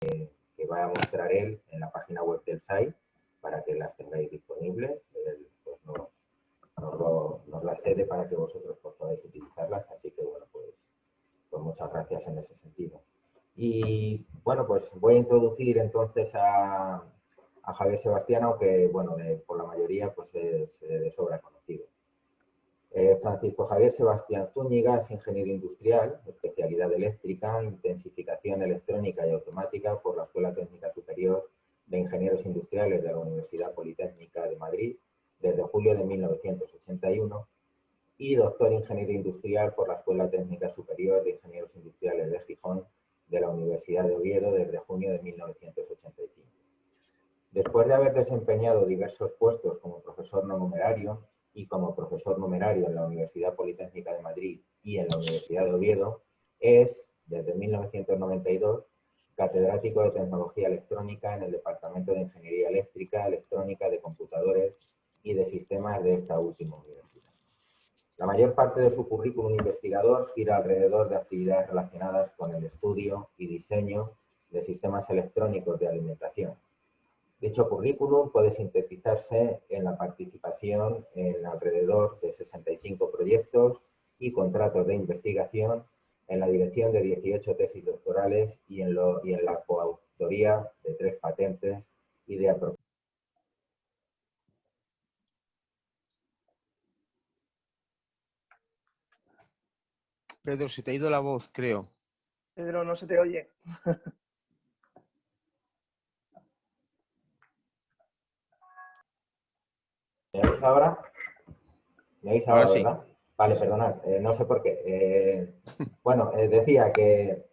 que va a mostrar él en la página web del site para que las tengáis disponibles. Él pues, nos las cede para que vosotros pues, podáis utilizarlas, así que bueno, pues muchas gracias en ese sentido. Y bueno, pues voy a introducir entonces a Javier Sebastián, aunque bueno, por la mayoría pues es de sobra conocido. Francisco Javier Sebastián Zúñiga es ingeniero industrial, especialidad eléctrica, intensificación electrónica y automática por la Escuela Técnica Superior de Ingenieros Industriales de la Universidad Politécnica de Madrid desde julio de 1981 y doctor ingeniero industrial por la Escuela Técnica Superior de Ingenieros Industriales de Gijón de la Universidad de Oviedo desde junio de 1985. Después de haber desempeñado diversos puestos como profesor no numerario y como profesor numerario en la Universidad Politécnica de Madrid y en la Universidad de Oviedo, es, desde 1992, catedrático de Tecnología Electrónica en el Departamento de Ingeniería Eléctrica, Electrónica, de Computadores y de Sistemas de esta última universidad. La mayor parte de su currículum investigador gira alrededor de actividades relacionadas con el estudio y diseño de sistemas electrónicos de alimentación. Dicho currículum puede sintetizarse en la participación en alrededor de 65 proyectos y contratos de investigación, en la dirección de 18 tesis doctorales y en la coautoría de 3 patentes y de aproximadamente. Pedro, se te ha ido la voz, creo. Pedro, no se te oye. ¿Me oís ahora? ¿Me oís Ahora ahora, sí. verdad? Vale, Sí, sí. perdonad, no sé por qué. Bueno, decía que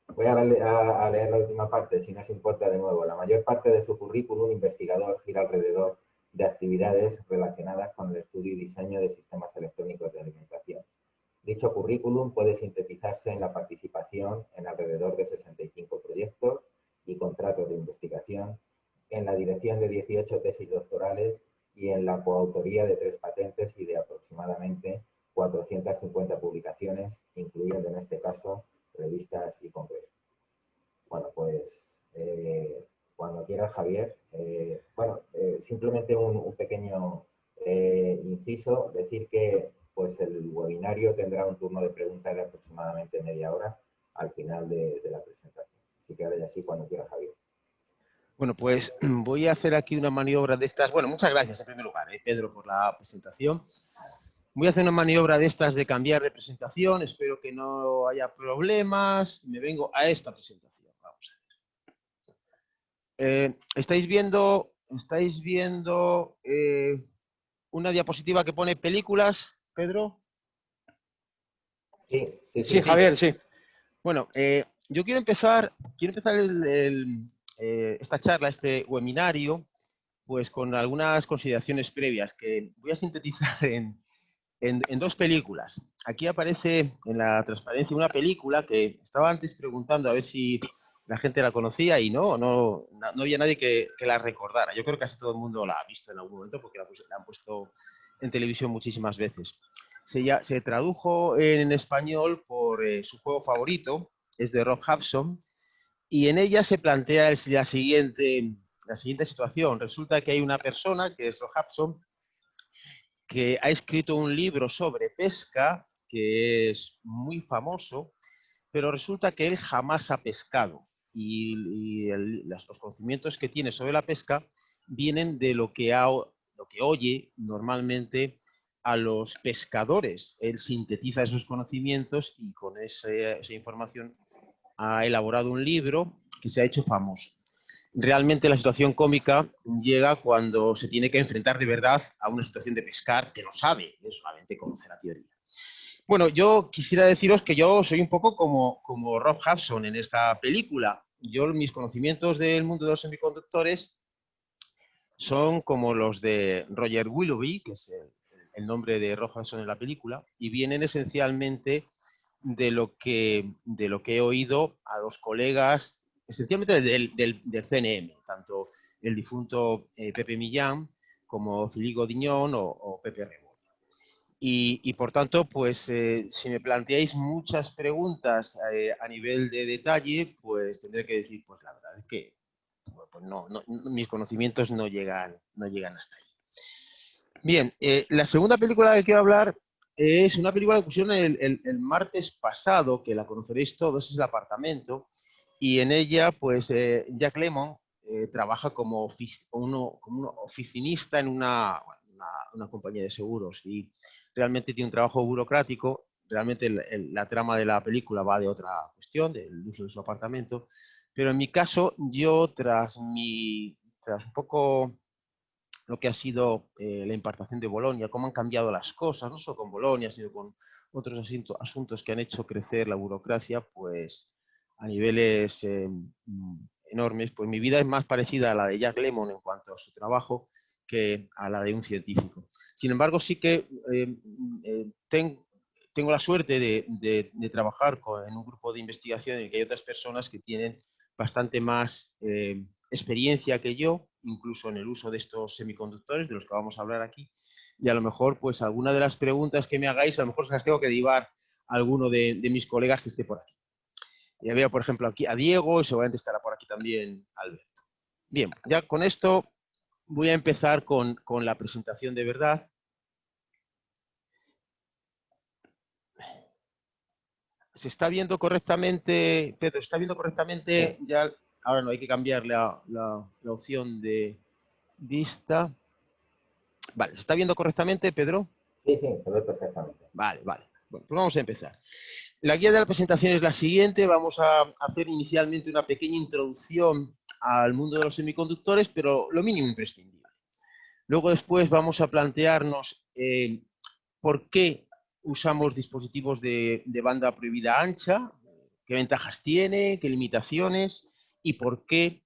voy a leer la última parte, si no os importa de nuevo. La mayor parte de su currículum investigador gira alrededor de actividades relacionadas con el estudio y diseño de sistemas electrónicos de alimentación. Dicho currículum puede sintetizarse en la participación en alrededor de 65 proyectos y contratos de investigación, en la dirección de 18 tesis doctorales y en la coautoría de 3 patentes y de aproximadamente 450 publicaciones, incluyendo en este caso revistas y congresos. Bueno, pues cuando quieras, Javier. Simplemente un pequeño inciso, decir que pues el webinario tendrá un turno de preguntas de aproximadamente media hora al final de la presentación. Así que ahora ya sí, cuando quieras, Javier. Bueno, pues voy a hacer aquí una maniobra de estas. Bueno, muchas gracias en primer lugar, Pedro, por la presentación. Voy a hacer una maniobra de estas de cambiar de presentación. Espero que no haya problemas. Me vengo a esta presentación. Vamos a ver. ¿Estáis viendo una diapositiva que pone películas, Pedro? Sí, sí, Sí, sí. Javier, sí. Bueno, yo quiero empezar esta charla, este webinario, pues con algunas consideraciones previas que voy a sintetizar en 2 películas. Aquí aparece en la transparencia una película que estaba antes preguntando a ver si la gente la conocía y no había nadie que la recordara. Yo creo que casi todo el mundo la ha visto en algún momento porque la han puesto en televisión muchísimas veces. Se tradujo en español por Su juego favorito, es de Rob Hudson, y en ella se plantea la siguiente situación. Resulta que hay una persona, que es Rob Hudson, que ha escrito un libro sobre pesca que es muy famoso, pero resulta que él jamás ha pescado y los conocimientos que tiene sobre la pesca vienen de lo que oye normalmente a los pescadores. Él sintetiza esos conocimientos y con esa información ha elaborado un libro que se ha hecho famoso. Realmente la situación cómica llega cuando se tiene que enfrentar de verdad a una situación de pescar que no sabe, solamente conoce la teoría. Bueno, yo quisiera deciros que yo soy un poco como Rob Hudson en esta película. Mis conocimientos del mundo de los semiconductores son como los de Roger Willoughby, que es el nombre de Rob Hudson en la película, y vienen esencialmente de lo que he oído a los colegas, esencialmente del CNM, tanto el difunto Pepe Millán como Filipe Godiñón o Pepe Rebo. Y por tanto, pues si me planteáis muchas preguntas a nivel de detalle, pues tendré que decir, pues la verdad es que pues mis conocimientos no llegan hasta ahí. Bien, la segunda película que quiero hablar es una película que pusieron el martes pasado, que la conoceréis todos, es El Apartamento, y en ella, pues, Jack Lemmon trabaja como un oficinista en una compañía de seguros y realmente tiene un trabajo burocrático. Realmente la trama de la película va de otra cuestión, del uso de su apartamento, pero en mi caso, yo tras un poco lo que ha sido la impartación de Bolonia, cómo han cambiado las cosas, no solo con Bolonia, sino con otros asuntos que han hecho crecer la burocracia, pues a niveles enormes, pues mi vida es más parecida a la de Jack Lemmon en cuanto a su trabajo que a la de un científico. Sin embargo, sí que tengo la suerte de trabajar en un grupo de investigación en el que hay otras personas que tienen bastante más experiencia que yo, incluso en el uso de estos semiconductores, de los que vamos a hablar aquí, y a lo mejor, pues, alguna de las preguntas que me hagáis, a lo mejor se las tengo que derivar a alguno de mis colegas que esté por aquí. Ya veo, por ejemplo, aquí a Diego, y seguramente estará por aquí también Alberto. Bien, ya con esto voy a empezar con la presentación de verdad. ¿Se está viendo correctamente, Pedro? ¿Está viendo correctamente? Ya, ahora no, hay que cambiar la opción de vista. Vale, ¿se está viendo correctamente, Pedro? Sí, sí, se ve perfectamente. Vale, vale. Bueno, pues vamos a empezar. La guía de la presentación es la siguiente. Vamos a hacer inicialmente una pequeña introducción al mundo de los semiconductores, pero lo mínimo imprescindible. Luego después vamos a plantearnos por qué usamos dispositivos de banda prohibida ancha, qué ventajas tiene, qué limitaciones y por qué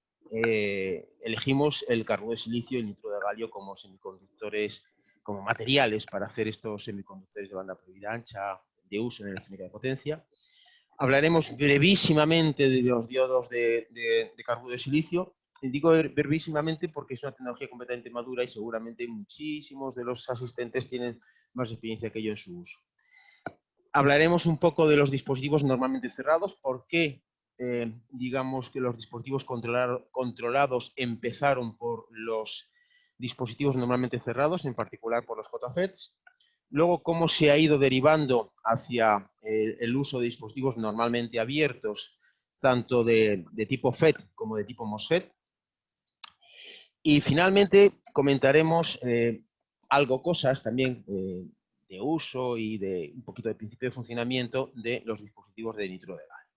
elegimos el carburo de silicio y el nitro de galio como semiconductores, como materiales para hacer estos semiconductores de banda prohibida ancha de uso en electrónica de potencia. Hablaremos brevísimamente de los diodos de carburo de silicio. Digo brevísimamente porque es una tecnología completamente madura y seguramente muchísimos de los asistentes tienen más experiencia que yo en su uso. Hablaremos un poco de los dispositivos normalmente cerrados, por qué digamos que los dispositivos controlados empezaron por los dispositivos normalmente cerrados, en particular por los JFETs. Luego, cómo se ha ido derivando hacia el uso de dispositivos normalmente abiertos, tanto de tipo FET como de tipo MOSFET. Y finalmente comentaremos cosas también de uso y de un poquito de principio de funcionamiento de los dispositivos de nitro de galio.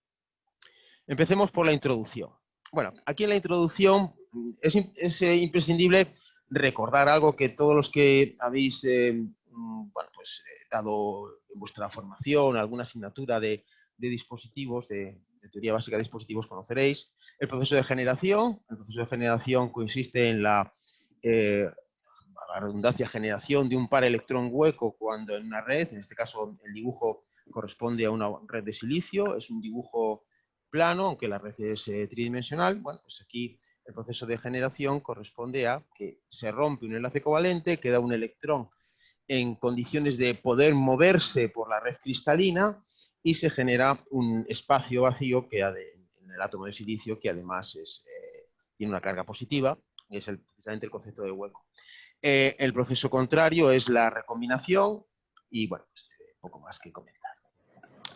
Empecemos por la introducción. Bueno, aquí en la introducción es imprescindible recordar algo que todos los que habéis dado en vuestra formación alguna asignatura de dispositivos, de teoría básica de dispositivos conoceréis. El proceso de generación. El proceso de generación consiste en la redundancia, generación de un par electrón hueco cuando en una red, en este caso el dibujo corresponde a una red de silicio, es un dibujo plano, aunque la red es tridimensional. Bueno, pues aquí el proceso de generación corresponde a que se rompe un enlace covalente, queda un electrón en condiciones de poder moverse por la red cristalina y se genera un espacio vacío que en el átomo de silicio, que además tiene una carga positiva, y es precisamente el concepto de hueco. El proceso contrario es la recombinación y, bueno, pues, poco más que comentar.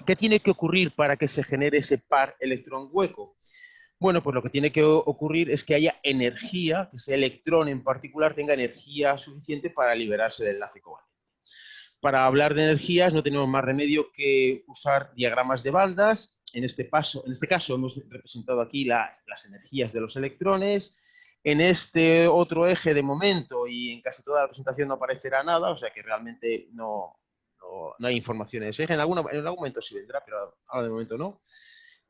¿Qué tiene que ocurrir para que se genere ese par electrón hueco? Bueno, pues lo que tiene que ocurrir es que haya energía, que ese electrón en particular tenga energía suficiente para liberarse del enlace covalente. Para hablar de energías no tenemos más remedio que usar diagramas de bandas. En este caso hemos representado aquí las energías de los electrones. En este otro eje de momento y en casi toda la presentación no aparecerá nada, o sea que realmente no hay información en ese eje. En algún momento sí vendrá, pero ahora de momento no.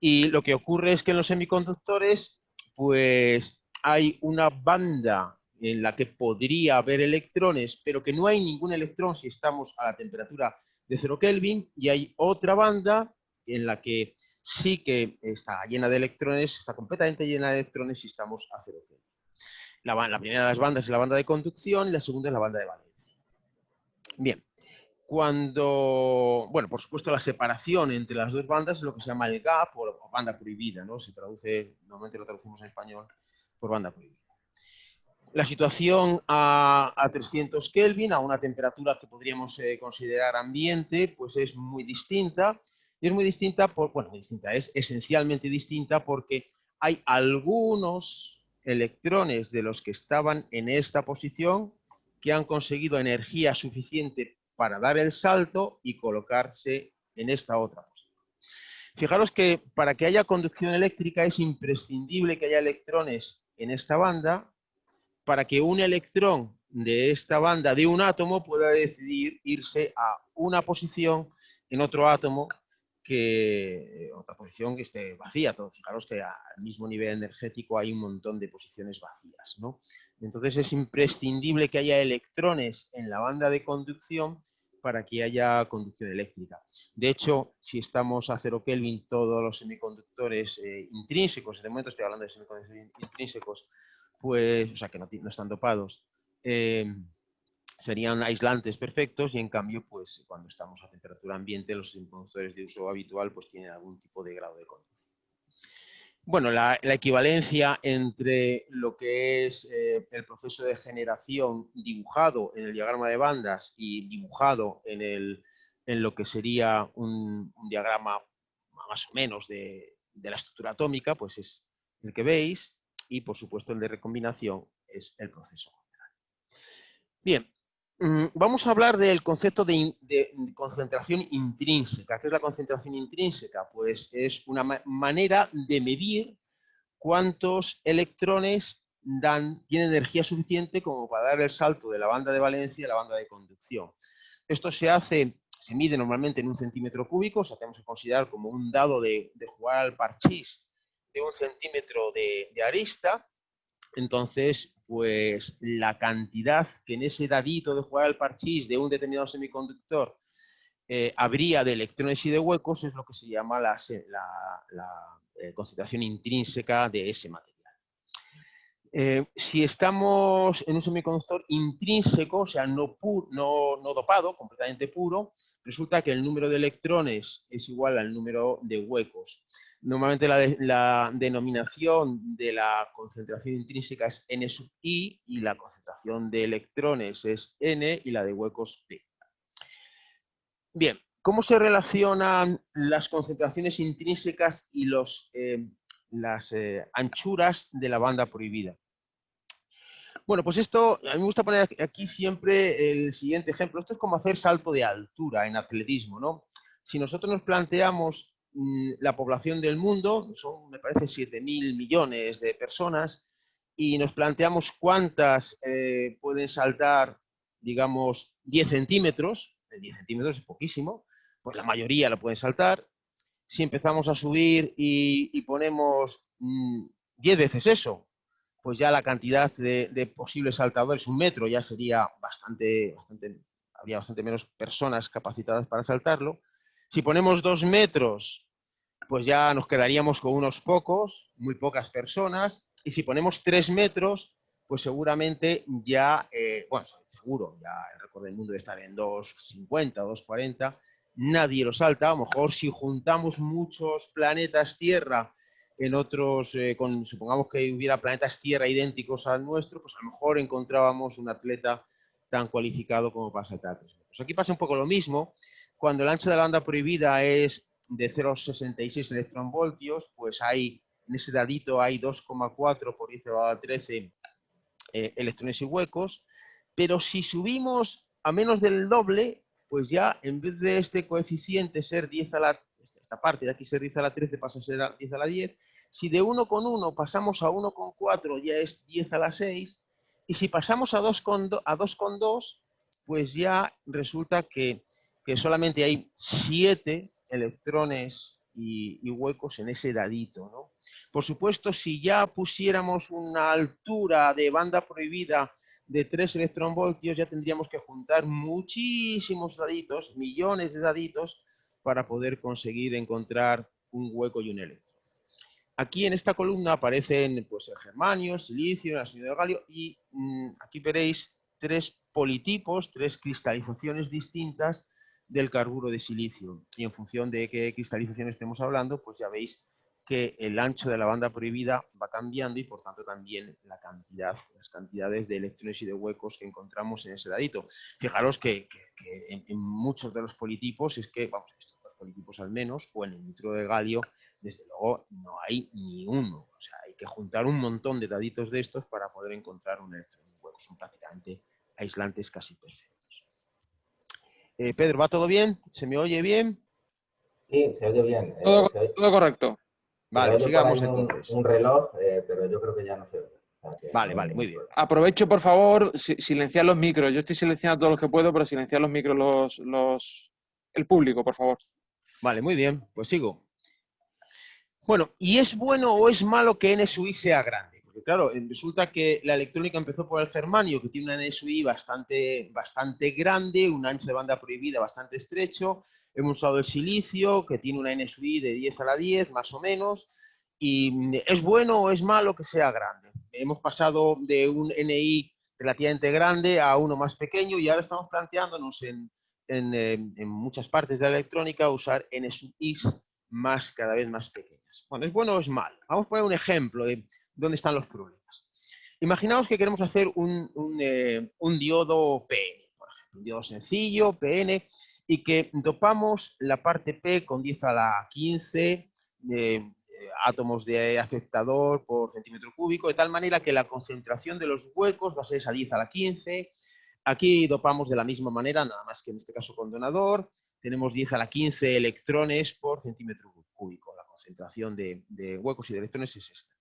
Y lo que ocurre es que en los semiconductores pues hay una banda en la que podría haber electrones, pero que no hay ningún electrón si estamos a la temperatura de 0 Kelvin, y hay otra banda en la que sí que está llena de electrones, está completamente llena de electrones si estamos a 0 Kelvin. La primera de las bandas es la banda de conducción y la segunda es la banda de valencia. Bien, cuando, bueno, por supuesto la separación entre las dos bandas es lo que se llama el gap o banda prohibida, ¿no? Se traduce, normalmente lo traducimos en español por banda prohibida. La situación a 300 Kelvin, a una temperatura que podríamos considerar ambiente, pues es muy distinta. Y es muy distinta, bueno, muy distinta, es esencialmente distinta porque hay algunos electrones de los que estaban en esta posición que han conseguido energía suficiente para dar el salto y colocarse en esta otra posición. Fijaros que para que haya conducción eléctrica es imprescindible que haya electrones en esta banda para que un electrón de esta banda de un átomo pueda decidir irse a una posición en otro átomo que otra posición que esté vacía. Fijaros que al mismo nivel energético hay un montón de posiciones vacías, ¿no? Entonces es imprescindible que haya electrones en la banda de conducción para que haya conducción eléctrica. De hecho, si estamos a 0 Kelvin, todos los semiconductores intrínsecos, de momento estoy hablando de semiconductores intrínsecos, pues, o sea, que no están dopados, serían aislantes perfectos y en cambio, pues cuando estamos a temperatura ambiente, los semiconductores de uso habitual pues tienen algún tipo de grado de conducción. Bueno, la equivalencia entre lo que es el proceso de generación dibujado en el diagrama de bandas y dibujado en lo que sería un diagrama más o menos de la estructura atómica, pues es el que veis, y por supuesto el de recombinación es el proceso contrario. Bien, vamos a hablar del concepto de concentración intrínseca. ¿Qué es la concentración intrínseca? Pues es una manera de medir cuántos electrones tienen energía suficiente como para dar el salto de la banda de valencia a la banda de conducción. Esto se mide normalmente en 1 centímetro cúbico, o sea, tenemos que considerar como un dado de jugar al parchís de 1 centímetro de arista. Entonces, pues la cantidad que en ese dadito de jugar al parchís de un determinado semiconductor habría de electrones y de huecos es lo que se llama la concentración intrínseca de ese material. Si estamos en un semiconductor intrínseco, o sea, no dopado, completamente puro, resulta que el número de electrones es igual al número de huecos. Normalmente la denominación de la concentración intrínseca es N sub I y la concentración de electrones es N y la de huecos P. Bien, ¿cómo se relacionan las concentraciones intrínsecas y las anchuras de la banda prohibida? Bueno, pues esto, a mí me gusta poner aquí siempre el siguiente ejemplo. Esto es como hacer salto de altura en atletismo, ¿no? Si nosotros nos planteamos la población del mundo, son, me parece, 7.000 millones de personas, y nos planteamos cuántas pueden saltar, digamos, 10 centímetros, 10 centímetros es poquísimo, pues la mayoría la pueden saltar. Si empezamos a subir y ponemos 10 veces eso, pues ya la cantidad de posibles saltadores, 1 metro, ya sería habría bastante menos personas capacitadas para saltarlo. Si ponemos 2 metros, pues ya nos quedaríamos con unos pocos, muy pocas personas. Y si ponemos 3 metros, pues seguramente ya, bueno, seguro, ya el récord del mundo debe estar en 2,50 o 2,40. Nadie lo salta. A lo mejor si juntamos muchos planetas Tierra en otros, supongamos que hubiera planetas Tierra idénticos al nuestro, pues a lo mejor encontrábamos un atleta tan cualificado como para saltar 3 metros. Aquí pasa un poco lo mismo. Cuando el ancho de la banda prohibida es de 0,66 electronvoltios, pues hay, en ese dadito hay 2,4 por 10 elevado a 13 electrones y huecos, pero si subimos a menos del doble, pues ya en vez de este coeficiente ser 10 a la, esta parte de aquí ser 10 a la 13 pasa a ser 10 a la 10, si de 1,1 pasamos a 1,4 ya es 10 a la 6, y si pasamos a 2,2, pues ya resulta que solamente hay 7 electrones y huecos en ese dadito, ¿no? Por supuesto, si ya pusiéramos una altura de banda prohibida de 3 electronvoltios, ya tendríamos que juntar muchísimos daditos, millones de daditos, para poder conseguir encontrar un hueco y un electrón. Aquí en esta columna aparecen pues, el germanio, el silicio, el ácido de galio, y aquí veréis 3 politipos, 3 cristalizaciones distintas del carburo de silicio. Y en función de qué cristalización estemos hablando, pues ya veis que el ancho de la banda prohibida va cambiando y por tanto también las cantidades de electrones y de huecos que encontramos en ese ladito. Fijaros que en muchos de los politipos es que, vamos, estos politipos al menos, o en el nitruro de galio, desde luego no hay ni uno. O sea, hay que juntar un montón de daditos de estos para poder encontrar un electrón y un hueco. Son prácticamente aislantes casi perfectos. Pedro, ¿va todo bien? ¿Se me oye bien? Sí, se oye bien. Todo correcto. Se Vale, oye por sigamos ahí entonces. un reloj, pero yo creo que ya no se oye. O sea, que Vale, no hay vale, ningún muy bien. problema. Aprovecho, por favor, silenciar los micros. Yo estoy silenciando todos los que puedo, pero silenciar los micros el público, por favor. Vale, muy bien, pues sigo. Bueno, ¿y es bueno o es malo que NSUI sea grande? Porque claro, resulta que la electrónica empezó por el germanio, que tiene una NSUI bastante grande, un ancho de banda prohibida bastante estrecho. Hemos usado el silicio, que tiene una NSUI de 10 a la 10, más o menos. ¿Y es bueno o es malo que sea grande? Hemos pasado de un NI relativamente grande a uno más pequeño y ahora estamos planteándonos en muchas partes de la electrónica usar NSUIs cada vez más pequeñas. Bueno, ¿es bueno o es malo? Vamos a poner un ejemplo de dónde están los problemas. Imaginaos que queremos hacer un diodo PN, por ejemplo, un diodo sencillo, PN, y que dopamos la parte P con 10 a la 15 átomos de aceptador por centímetro cúbico, de tal manera que la concentración de los huecos va a ser esa 10 a la 15. Aquí dopamos de la misma manera, nada más que en este caso con donador. Tenemos 10 a la 15 electrones por centímetro cúbico. La concentración de huecos y de electrones es esta.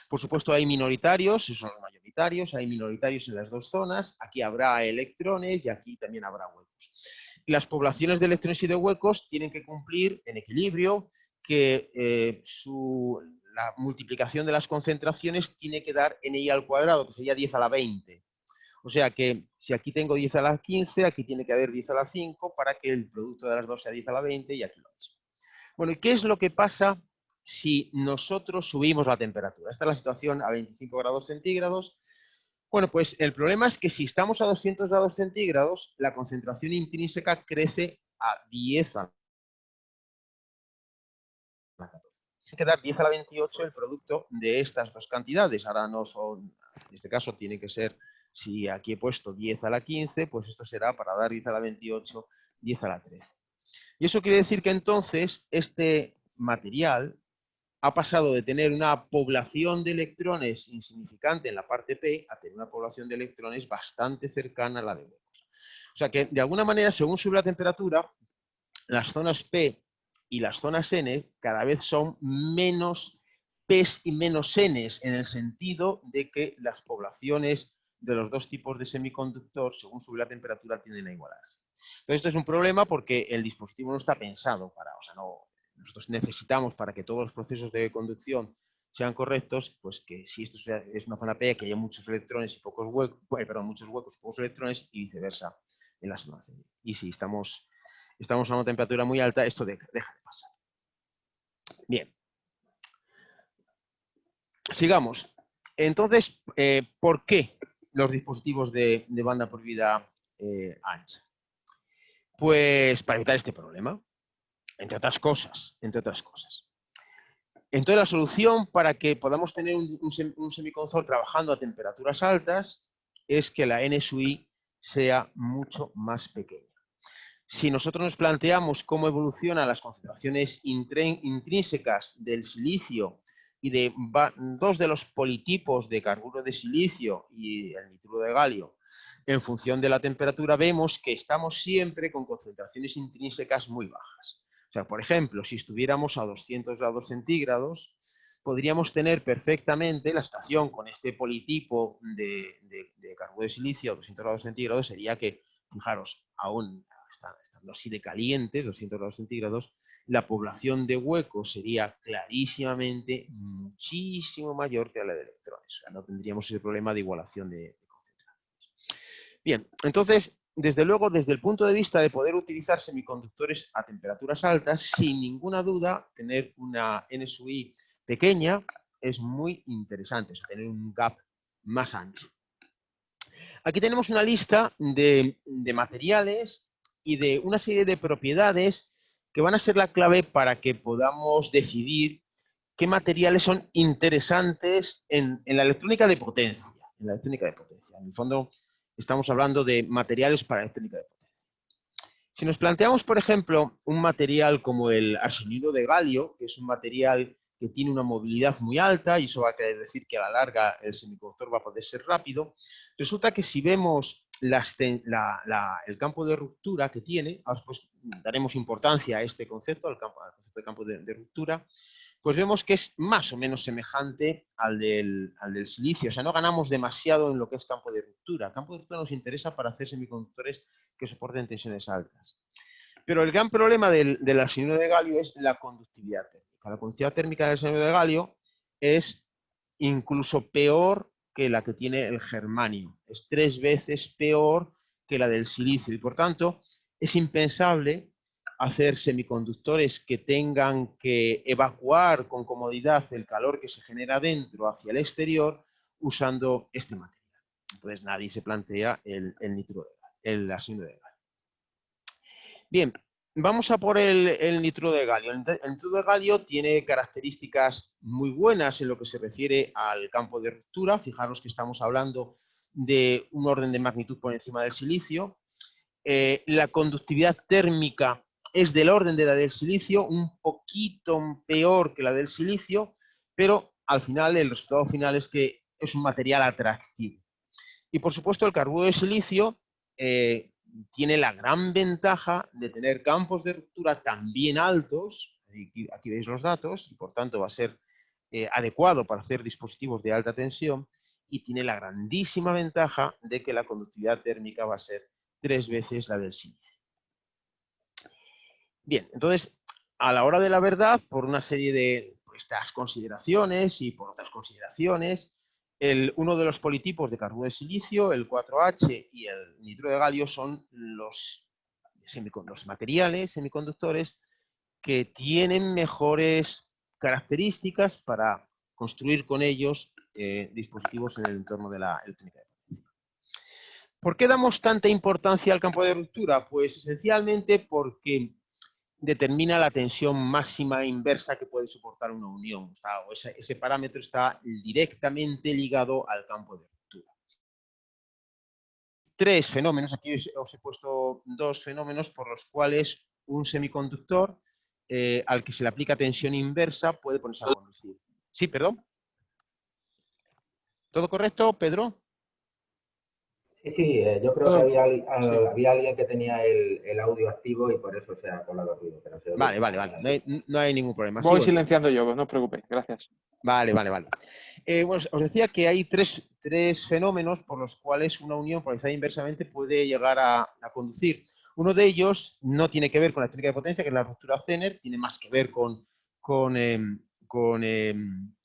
Por supuesto, hay minoritarios, esos son los mayoritarios, hay minoritarios en las dos zonas. Aquí habrá electrones y aquí también habrá huecos. Y las poblaciones de electrones y de huecos tienen que cumplir en equilibrio que la multiplicación de las concentraciones tiene que dar NI al cuadrado, que sería 10 a la 20. O sea que si aquí tengo 10 a la 15, aquí tiene que haber 10 a la 5 para que el producto de las dos sea 10 a la 20 y aquí lo mismo. Bueno, ¿y qué es lo que pasa si nosotros subimos la temperatura? Esta es la situación a 25 grados centígrados. Bueno, pues el problema es que si estamos a 200 grados centígrados, la concentración intrínseca crece a 10 a la 14. Hay que dar 10 a la 28 el producto de estas dos cantidades. Ahora no son, en este caso tiene que ser, si aquí he puesto 10 a la 15, pues esto será para dar 10 a la 28, 10 a la 13. Y eso quiere decir que entonces este material ha pasado de tener una población de electrones insignificante en la parte P a tener una población de electrones bastante cercana a la de huecos. O sea que, de alguna manera, según sube la temperatura, las zonas P y las zonas N cada vez son menos P's y menos N's, en el sentido de que las poblaciones de los dos tipos de semiconductor, según sube la temperatura, tienden a igualarse. Entonces, esto es un problema porque el dispositivo no está pensado para, o sea, nosotros necesitamos para que todos los procesos de conducción sean correctos, pues que si esto es una zona P, que haya muchos electrones y pocos huecos, muchos huecos y pocos electrones, y viceversa en las zonas N. Y si estamos a una temperatura muy alta, esto deja de pasar. Bien. Sigamos. Entonces, ¿por qué los dispositivos de banda prohibida ancha? Pues para evitar este problema, entre otras cosas. Entonces, la solución para que podamos tener un semiconsole trabajando a temperaturas altas es que la NSUI sea mucho más pequeña. Si nosotros nos planteamos cómo evolucionan las concentraciones intrínsecas del silicio y de dos de los politipos de carburo de silicio y el nitruro de galio, en función de la temperatura, vemos que estamos siempre con concentraciones intrínsecas muy bajas. O sea, por ejemplo, si estuviéramos a 200 grados centígrados, podríamos tener perfectamente la situación con este politipo de carburo de silicio a 200 grados centígrados, sería que, fijaros, aún estando así de calientes, 200 grados centígrados, la población de huecos sería clarísimamente muchísimo mayor que la de electrones. O sea, no tendríamos ese problema de igualación de concentraciones. Bien, entonces, desde luego, desde el punto de vista de poder utilizar semiconductores a temperaturas altas, sin ninguna duda, tener una NSUI pequeña es muy interesante, o sea, tener un gap más ancho. Aquí tenemos una lista de materiales y de una serie de propiedades que van a ser la clave para que podamos decidir qué materiales son interesantes en la electrónica de potencia. En la electrónica de potencia. En el fondo, estamos hablando de materiales para electrónica de potencia. Si nos planteamos, por ejemplo, un material como el arsenuro de galio, que es un material que tiene una movilidad muy alta, y eso va a querer decir que a la larga el semiconductor va a poder ser rápido, resulta que si vemos el campo de ruptura que tiene, ahora pues daremos importancia a este concepto, al concepto de campo de ruptura, pues vemos que es más o menos semejante al del silicio. O sea, no ganamos demasiado en lo que es campo de ruptura. El campo de ruptura nos interesa para hacer semiconductores que soporten tensiones altas. Pero el gran problema del arsenuro de galio es la conductividad térmica. La conductividad térmica del arsenuro de galio es incluso peor que la que tiene el germanio. Es 3 veces peor que la del silicio. Y por tanto, es impensable hacer semiconductores que tengan que evacuar con comodidad el calor que se genera dentro hacia el exterior usando este material. Entonces nadie se plantea el arsenuro de galio. Bien, vamos a por el nitruro de galio. El nitruro de galio tiene características muy buenas en lo que se refiere al campo de ruptura. Fijaros que estamos hablando de un orden de magnitud por encima del silicio. La conductividad térmica es del orden de la del silicio, un poquito peor que la del silicio, pero al final el resultado final es que es un material atractivo. Y por supuesto el carburo de silicio tiene la gran ventaja de tener campos de ruptura también altos, aquí veis los datos, y por tanto va a ser adecuado para hacer dispositivos de alta tensión, y tiene la grandísima ventaja de que la conductividad térmica va a ser 3 veces la del silicio. Bien, entonces, a la hora de la verdad, por una serie de estas consideraciones y por otras consideraciones, uno de los politipos de carburo de silicio, el 4H y el nitruro de galio, son los materiales semiconductores que tienen mejores características para construir con ellos dispositivos en el entorno de la electrónica de potencia. ¿Por qué damos tanta importancia al campo de ruptura? Pues esencialmente porque determina la tensión máxima inversa que puede soportar una unión. Ese parámetro está directamente ligado al campo de ruptura. 3 fenómenos, aquí os he puesto 2 fenómenos por los cuales un semiconductor al que se le aplica tensión inversa puede ponerse a conducir. Sí, perdón. ¿Todo correcto, Pedro? Sí, yo creo que había alguien que tenía el audio activo y por eso se ha colado ruido. Pero se vale. No hay ningún problema. Voy silenciando yo, no os preocupéis. Gracias. Vale. Bueno, os decía que hay tres fenómenos por los cuales una unión polarizada inversamente puede llegar a conducir. Uno de ellos no tiene que ver con la electrónica de potencia, que es la ruptura Zener, tiene más que ver con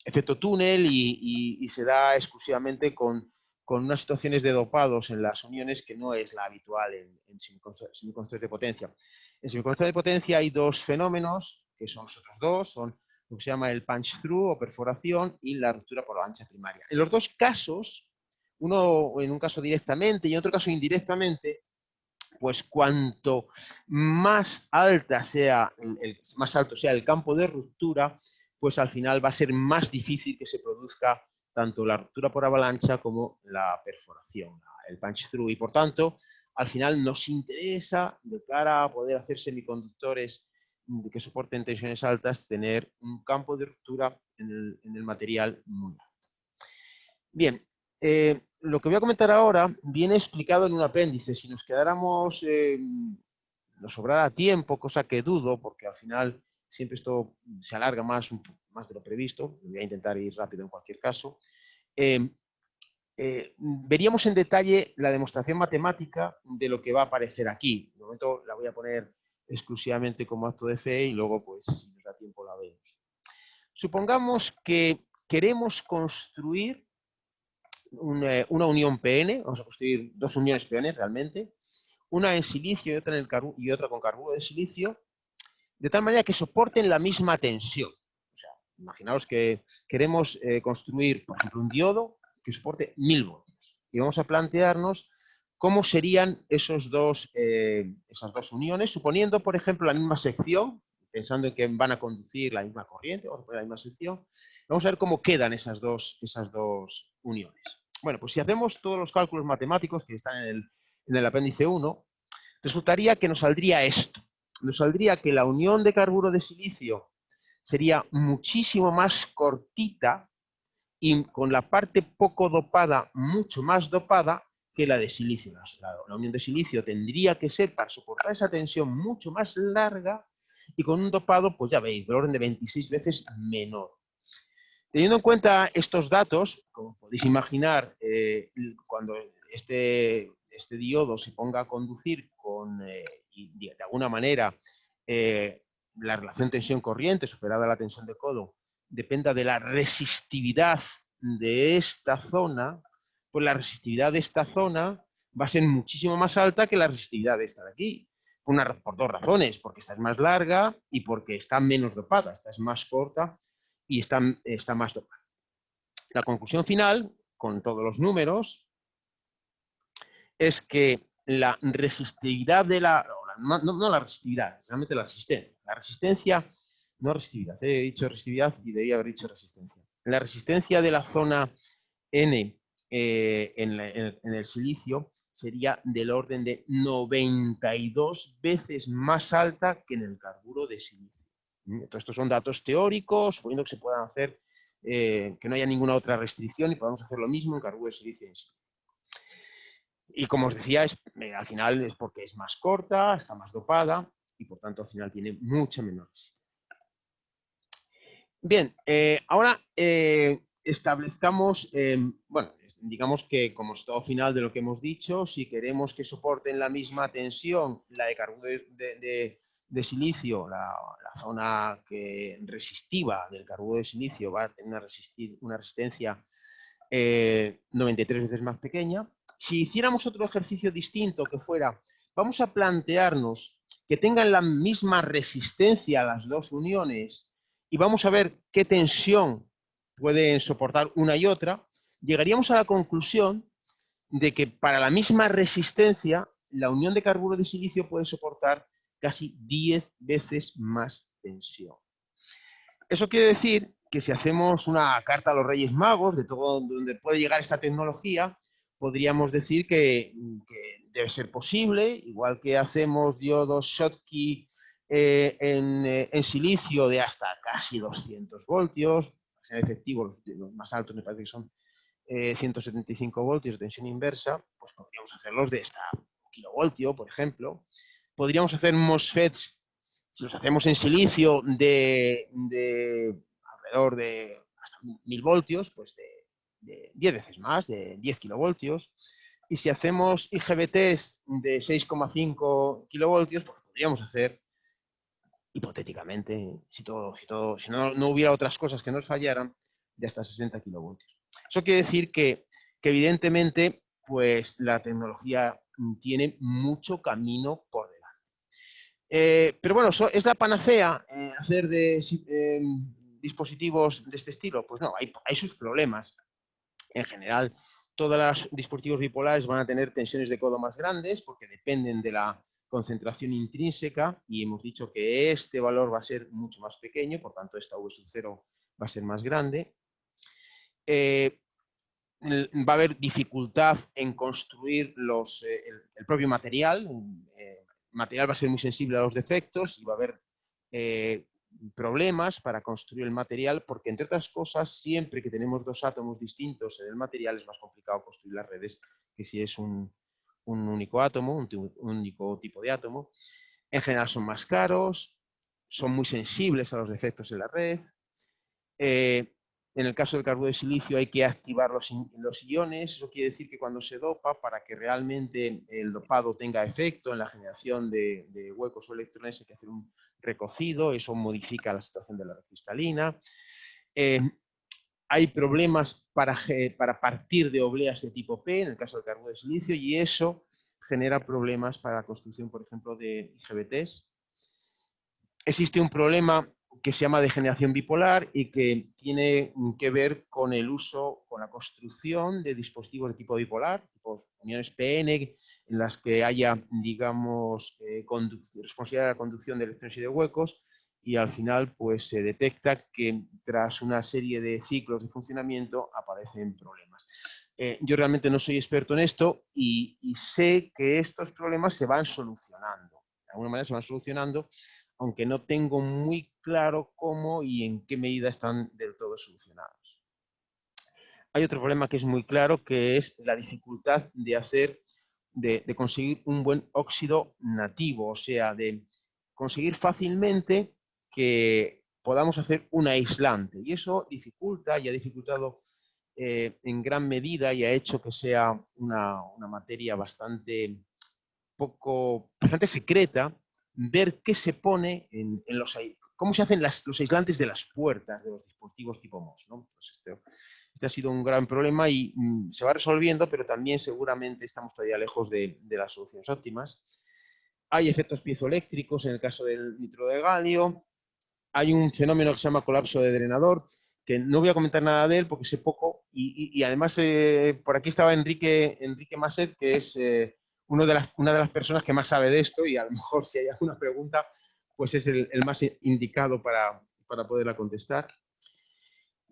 efecto túnel y se da exclusivamente con unas situaciones de dopados en las uniones que no es la habitual en semiconductores de potencia. En semiconductores de potencia hay 2 fenómenos, que son los otros 2, son lo que se llama el punch-through o perforación y la ruptura por la ancha primaria. En los 2 casos, uno en un caso directamente y en otro caso indirectamente, pues cuanto más alto sea el campo de ruptura, pues al final va a ser más difícil que se produzca tanto la ruptura por avalancha como la perforación, el punch-through. Y por tanto, al final nos interesa, de cara a poder hacer semiconductores que soporten tensiones altas, tener un campo de ruptura en el material muy alto. Bien, lo que voy a comentar ahora viene explicado en un apéndice. Si nos quedáramos, nos sobrara tiempo, cosa que dudo, porque al final siempre esto se alarga más de lo previsto. Voy a intentar ir rápido en cualquier caso. Veríamos en detalle la demostración matemática de lo que va a aparecer aquí. De momento la voy a poner exclusivamente como acto de fe y luego, pues, si nos da tiempo, la vemos. Supongamos que queremos construir una unión PN, vamos a construir 2 uniones PN realmente, una en silicio y otra con carburo de silicio, de tal manera que soporten la misma tensión. O sea, imaginaos que queremos construir, por ejemplo, un diodo que soporte 1000 voltios. Y vamos a plantearnos cómo serían esas dos uniones, suponiendo, por ejemplo, la misma sección, pensando en que van a conducir la misma corriente, o la misma sección. Vamos a ver cómo quedan esas dos uniones. Bueno, pues si hacemos todos los cálculos matemáticos que están en el apéndice 1, resultaría que nos saldría esto. Nos saldría que la unión de carburo de silicio sería muchísimo más cortita y con la parte poco dopada mucho más dopada que la de silicio. La unión de silicio tendría que ser, para soportar esa tensión, mucho más larga y con un dopado, pues ya veis, del orden de 26 veces menor. Teniendo en cuenta estos datos, como podéis imaginar, cuando este diodo se ponga a conducir y de alguna manera la relación tensión-corriente superada la tensión de codo dependa de la resistividad de esta zona, pues la resistividad de esta zona va a ser muchísimo más alta que la resistividad de esta de aquí. Por dos razones, porque esta es más larga y porque está menos dopada, esta es más corta y está más dopada. La conclusión final, con todos los números, es que la resistividad de no la resistividad, realmente la resistencia, no resistividad, he dicho resistividad y debía haber dicho resistencia. La resistencia de la zona N en el silicio sería del orden de 92 veces más alta que en el carburo de silicio. Entonces, estos son datos teóricos, suponiendo que se puedan hacer, que no haya ninguna otra restricción y podamos hacer lo mismo en carburo de silicio. Y como os decía, al final es porque es más corta, está más dopada y por tanto al final tiene mucha menor resistencia. Bien, ahora establezcamos, bueno, digamos que como estado final de lo que hemos dicho, si queremos que soporten la misma tensión, la de carburo de silicio, la zona resistiva del carburo de silicio va a tener una resistencia 93 veces más pequeña. Si hiciéramos otro ejercicio distinto que fuera, vamos a plantearnos que tengan la misma resistencia las dos uniones y vamos a ver qué tensión pueden soportar una y otra, llegaríamos a la conclusión de que para la misma resistencia la unión de carburo de silicio puede soportar casi 10 veces más tensión. Eso quiere decir que si hacemos una carta a los Reyes Magos de todo donde puede llegar esta tecnología, podríamos decir que debe ser posible, igual que hacemos diodos Schottky en silicio de hasta casi 200 voltios, para ser efectivos, los más altos me parece que son 175 voltios de tensión inversa, pues podríamos hacerlos de hasta kilovoltio, por ejemplo. Podríamos hacer MOSFETs, si los hacemos en silicio, de alrededor de hasta 1000 voltios, pues de 10 veces más, de 10 kilovoltios. Y si hacemos IGBTs de 6,5 kilovoltios, pues podríamos hacer, hipotéticamente, si no hubiera otras cosas que nos fallaran, de hasta 60 kilovoltios. Eso quiere decir que evidentemente, pues la tecnología tiene mucho camino por delante. Pero bueno, ¿es la panacea hacer dispositivos de este estilo? Pues no, hay sus problemas. En general, todos los dispositivos bipolares van a tener tensiones de codo más grandes porque dependen de la concentración intrínseca y hemos dicho que este valor va a ser mucho más pequeño, por tanto esta V0 va a ser más grande. Va a haber dificultad en construir el propio material. El material va a ser muy sensible a los defectos y va a haber problemas para construir el material porque, entre otras cosas, siempre que tenemos dos átomos distintos en el material es más complicado construir las redes que si es un único átomo, un único tipo de átomo. En general son más caros, son muy sensibles a los defectos en la red. En el caso del carburo de silicio hay que activar los iones. Eso quiere decir que cuando se dopa, para que realmente el dopado tenga efecto en la generación de huecos o electrones, hay que hacer un recocido. Eso modifica la situación de la red cristalina. Hay problemas para partir de obleas de tipo P, en el caso del carburo de silicio, y eso genera problemas para la construcción, por ejemplo, de IGBTs. Existe un problema que se llama degeneración bipolar y que tiene que ver con el uso, con la construcción de dispositivos de tipo bipolar, tipo uniones PN, en las que haya, digamos, responsabilidad de la conducción de electrones y de huecos, y al final pues se detecta que tras una serie de ciclos de funcionamiento aparecen problemas. Yo realmente no soy experto en esto y sé que estos problemas se van solucionando. De alguna manera se van solucionando, aunque no tengo muy claro cómo y en qué medida están del todo solucionados. Hay otro problema que es muy claro, que es la dificultad de conseguir un buen óxido nativo, o sea, de conseguir fácilmente que podamos hacer un aislante. Y eso dificulta y ha dificultado en gran medida y ha hecho que sea una materia bastante secreta, ver qué se pone en cómo se hacen los aislantes de las puertas de los dispositivos tipo MOS, ¿no? Pues este ha sido un gran problema y se va resolviendo, pero también seguramente estamos todavía lejos de las soluciones óptimas. Hay efectos piezoeléctricos en el caso del nitrodo de galio. Hay un fenómeno que se llama colapso de drenador, que no voy a comentar nada de él porque sé poco, y además por aquí estaba Enrique Masset, que es una de las personas que más sabe de esto, y a lo mejor si hay alguna pregunta, pues es el más indicado para poderla contestar.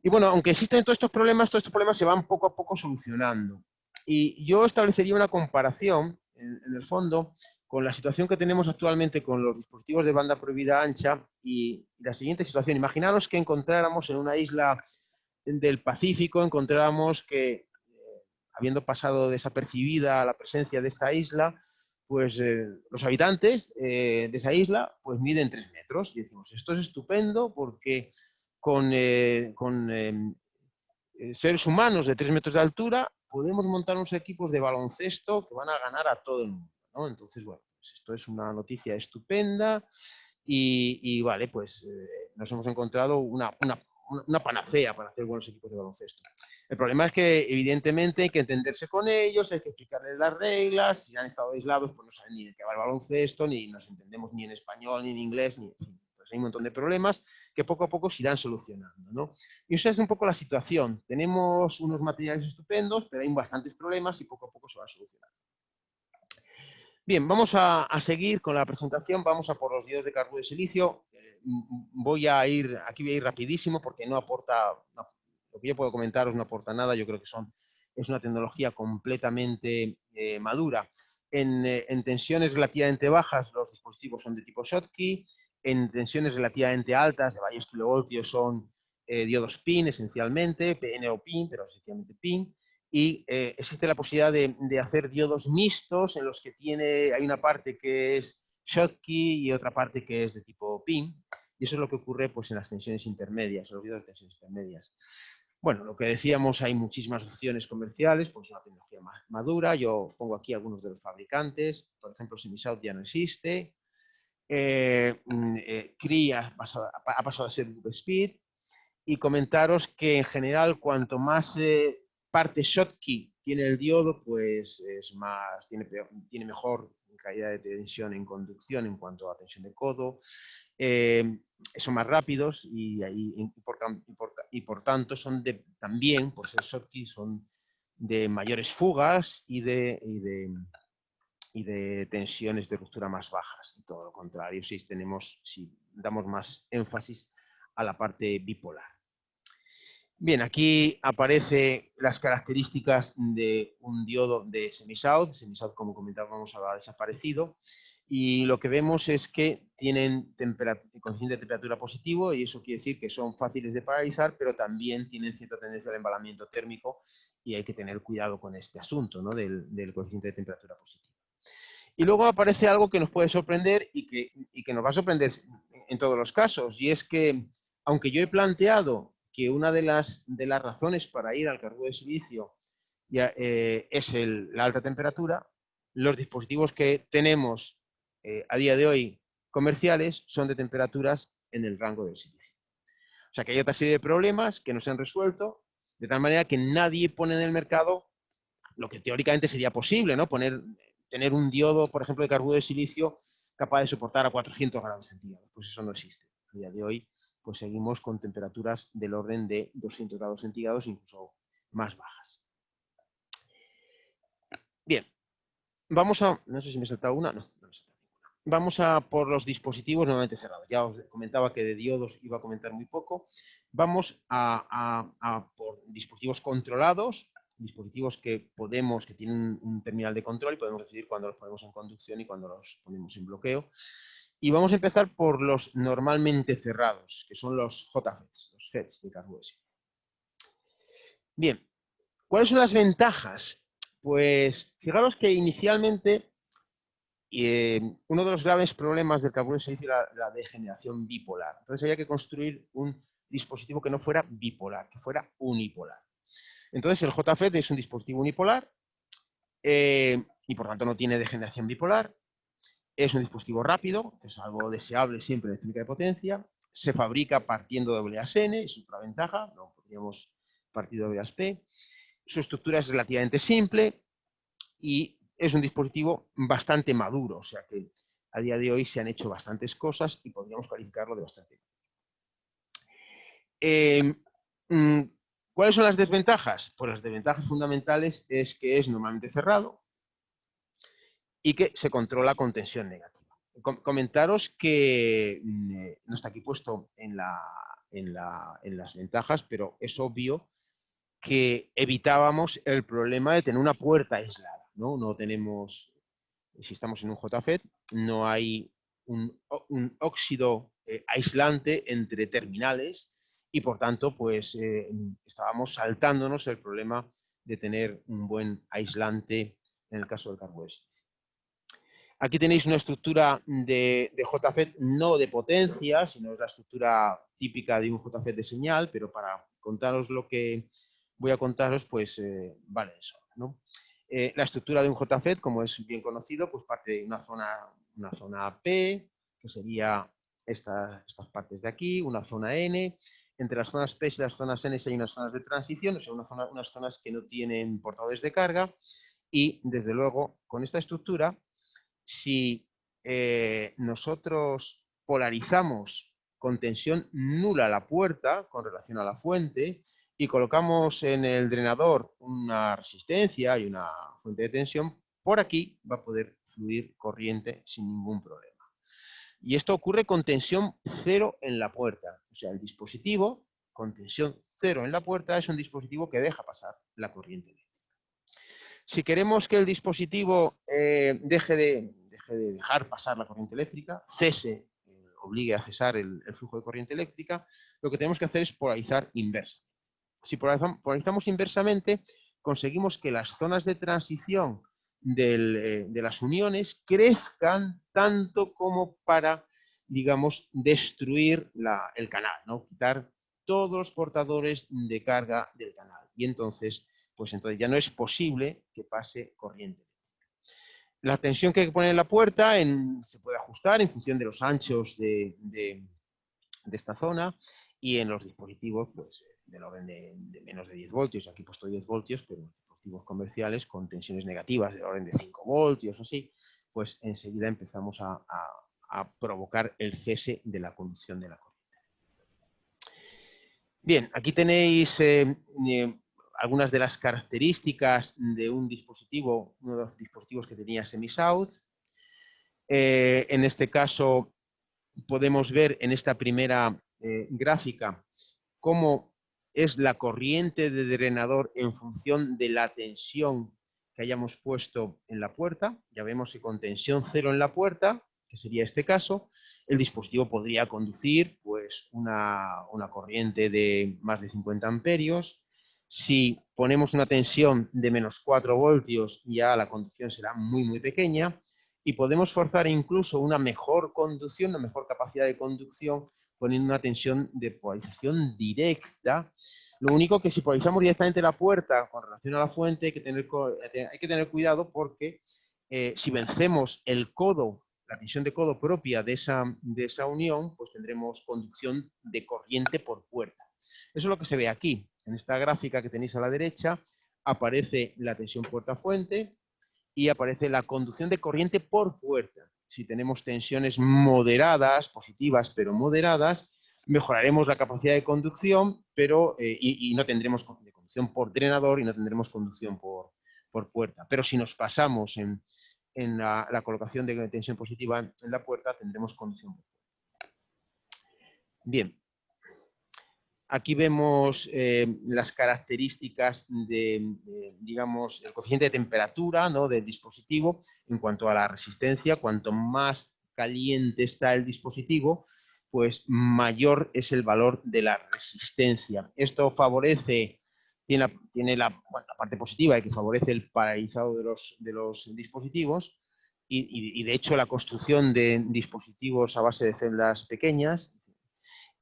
Y bueno, aunque existen todos estos problemas se van poco a poco solucionando. Y yo establecería una comparación, en el fondo, con la situación que tenemos actualmente con los dispositivos de banda prohibida ancha y la siguiente situación. Imaginaros que encontráramos en una isla del Pacífico, encontráramos que, habiendo pasado desapercibida la presencia de esta isla, pues los habitantes de esa isla pues miden 3 metros. Y decimos, esto es estupendo porque con seres humanos de 3 metros de altura podemos montar unos equipos de baloncesto que van a ganar a todo el mundo, ¿no? Entonces, bueno, pues esto es una noticia estupenda y vale, pues nos hemos encontrado una panacea para hacer buenos equipos de baloncesto. El problema es que, evidentemente, hay que entenderse con ellos, hay que explicarles las reglas. Si han estado aislados, pues no saben ni de qué va el baloncesto, ni nos entendemos ni en español, ni en inglés, ni en fin. Pues hay un montón de problemas que poco a poco se irán solucionando, ¿no? Y esa es un poco la situación. Tenemos unos materiales estupendos, pero hay bastantes problemas y poco a poco se va a solucionar. Bien, vamos a seguir con la presentación. Vamos a por los diodos de carburo de silicio. Aquí voy a ir rapidísimo porque no aporta, lo que yo puedo comentaros no aporta nada. Yo creo que es una tecnología completamente madura. En tensiones relativamente bajas, los dispositivos son de tipo Schottky. En tensiones relativamente altas, de varios kilovoltios, son diodos PIN esencialmente, PN o PIN, pero esencialmente PIN. Y existe la posibilidad de hacer diodos mixtos en los que hay una parte que es Schottky y otra parte que es de tipo PIN. Y eso es lo que ocurre pues, en las tensiones intermedias, los diodos de tensiones intermedias. Bueno, lo que decíamos, hay muchísimas opciones comerciales, pues una tecnología madura. Yo pongo aquí algunos de los fabricantes. Por ejemplo, SemiSouth ya no existe. Cree ha pasado a ser Speed. Y comentaros que en general cuanto más parte Schottky tiene el diodo, pues tiene mejor calidad de tensión en conducción en cuanto a tensión de codo, son más rápidos y por tanto son también, por ser Schottky, son de mayores fugas y de tensiones de ruptura más bajas. Y todo lo contrario, si damos más énfasis a la parte bipolar. Bien, aquí aparecen las características de un diodo de SemiSouth. SemiSouth, como comentábamos, ha desaparecido. Y lo que vemos es que tienen coeficiente de temperatura positivo, y eso quiere decir que son fáciles de paralizar, pero también tienen cierta tendencia al embalamiento térmico, y hay que tener cuidado con este asunto, ¿no? del coeficiente de temperatura positivo. Y luego aparece algo que nos puede sorprender y que nos va a sorprender en todos los casos, y es que, aunque yo he planteado que una de las razones para ir al carburo de silicio es la alta temperatura, los dispositivos que tenemos a día de hoy comerciales son de temperaturas en el rango del silicio. O sea que hay otra serie de problemas que no se han resuelto, de tal manera que nadie pone en el mercado lo que teóricamente sería posible, ¿no? Tener un diodo, por ejemplo, de carburo de silicio capaz de soportar a 400 grados centígrados. Pues eso no existe. A día de hoy pues seguimos con temperaturas del orden de 200 grados centígrados, incluso más bajas. Bien, vamos a... No sé si me he saltado una. No, no me he saltado ninguna. Vamos a por los dispositivos nuevamente cerrados. Ya os comentaba que de diodos iba a comentar muy poco. Vamos a por dispositivos controlados, dispositivos que tienen un terminal de control y podemos decidir cuándo los ponemos en conducción y cuándo los ponemos en bloqueo. Y vamos a empezar por los normalmente cerrados, que son los JFETs, los FETs de Card USB. Bien, ¿cuáles son las ventajas? Pues fijaros que inicialmente uno de los graves problemas del Card USB era la degeneración bipolar. Entonces había que construir un dispositivo que no fuera bipolar, que fuera unipolar. Entonces el JFET es un dispositivo unipolar y por tanto no tiene degeneración bipolar. Es un dispositivo rápido, que es algo deseable siempre en electrónica de potencia. Se fabrica partiendo de WASN, es otra ventaja, no podríamos partir de WASP. Su estructura es relativamente simple y es un dispositivo bastante maduro, o sea que a día de hoy se han hecho bastantes cosas y podríamos calificarlo de bastante. ¿Cuáles son las desventajas? Pues las desventajas fundamentales es que es normalmente cerrado y que se controla con tensión negativa. Comentaros que no está aquí puesto en las ventajas, pero es obvio que evitábamos el problema de tener una puerta aislada, ¿no? No tenemos, si estamos en un JFET, no hay un óxido aislante entre terminales y por tanto, pues estábamos saltándonos el problema de tener un buen aislante en el caso del Card USB. Aquí tenéis una estructura de JFET no de potencia, sino es la estructura típica de un JFET de señal, pero para contaros lo que voy a contaros, pues vale eso, ¿no? La estructura de un JFET, como es bien conocido, pues parte de una zona P, que sería estas partes de aquí, una zona N. Entre las zonas P y las zonas N hay unas zonas de transición, o sea, unas zonas que no tienen portadores de carga. Y, desde luego, con esta estructura, si nosotros polarizamos con tensión nula la puerta con relación a la fuente y colocamos en el drenador una resistencia y una fuente de tensión, por aquí va a poder fluir corriente sin ningún problema. Y esto ocurre con tensión cero en la puerta. O sea, el dispositivo con tensión cero en la puerta es un dispositivo que deja pasar la corriente eléctrica. Si queremos que el dispositivo deje de dejar pasar la corriente eléctrica, cese, obligue a cesar el flujo de corriente eléctrica, lo que tenemos que hacer es polarizar inversamente. Si polarizamos inversamente, conseguimos que las zonas de transición de las uniones crezcan tanto como para, digamos, destruir el canal, ¿no? Quitar todos los portadores de carga del canal. Y entonces ya no es posible que pase corriente eléctrica. La tensión que hay que poner en la puerta se puede ajustar en función de los anchos de esta zona y en los dispositivos pues, del orden de menos de 10 voltios. Aquí he puesto 10 voltios, pero en los dispositivos comerciales con tensiones negativas del orden de 5 voltios o así, pues enseguida empezamos a provocar el cese de la conducción de la corriente. Bien, aquí tenéis algunas de las características de un dispositivo, uno de los dispositivos que tenía SemiSouth. En este caso podemos ver en esta primera gráfica cómo es la corriente de drenador en función de la tensión que hayamos puesto en la puerta. Ya vemos que con tensión cero en la puerta, que sería este caso, el dispositivo podría conducir pues, una corriente de más de 50 amperios. Si ponemos una tensión de menos 4 voltios, ya la conducción será muy, muy pequeña. Y podemos forzar incluso una mejor conducción, una mejor capacidad de conducción, poniendo una tensión de polarización directa. Lo único que si polarizamos directamente la puerta con relación a la fuente, hay que tener cuidado porque si vencemos el codo, la tensión de codo propia de esa unión, pues tendremos conducción de corriente por puerta. Eso es lo que se ve aquí. En esta gráfica que tenéis a la derecha, aparece la tensión puerta-fuente y aparece la conducción de corriente por puerta. Si tenemos tensiones moderadas, positivas, pero moderadas, mejoraremos la capacidad de conducción, pero y no tendremos conducción por drenador y no tendremos conducción por puerta. Pero si nos pasamos en la colocación de tensión positiva en la puerta, tendremos conducción por puerta. Bien. Aquí vemos las características digamos, el coeficiente de temperatura, ¿no?, del dispositivo en cuanto a la resistencia. Cuanto más caliente está el dispositivo, pues mayor es el valor de la resistencia. Esto favorece, tiene la parte positiva de que favorece el paralizado de los dispositivos y de hecho la construcción de dispositivos a base de celdas pequeñas.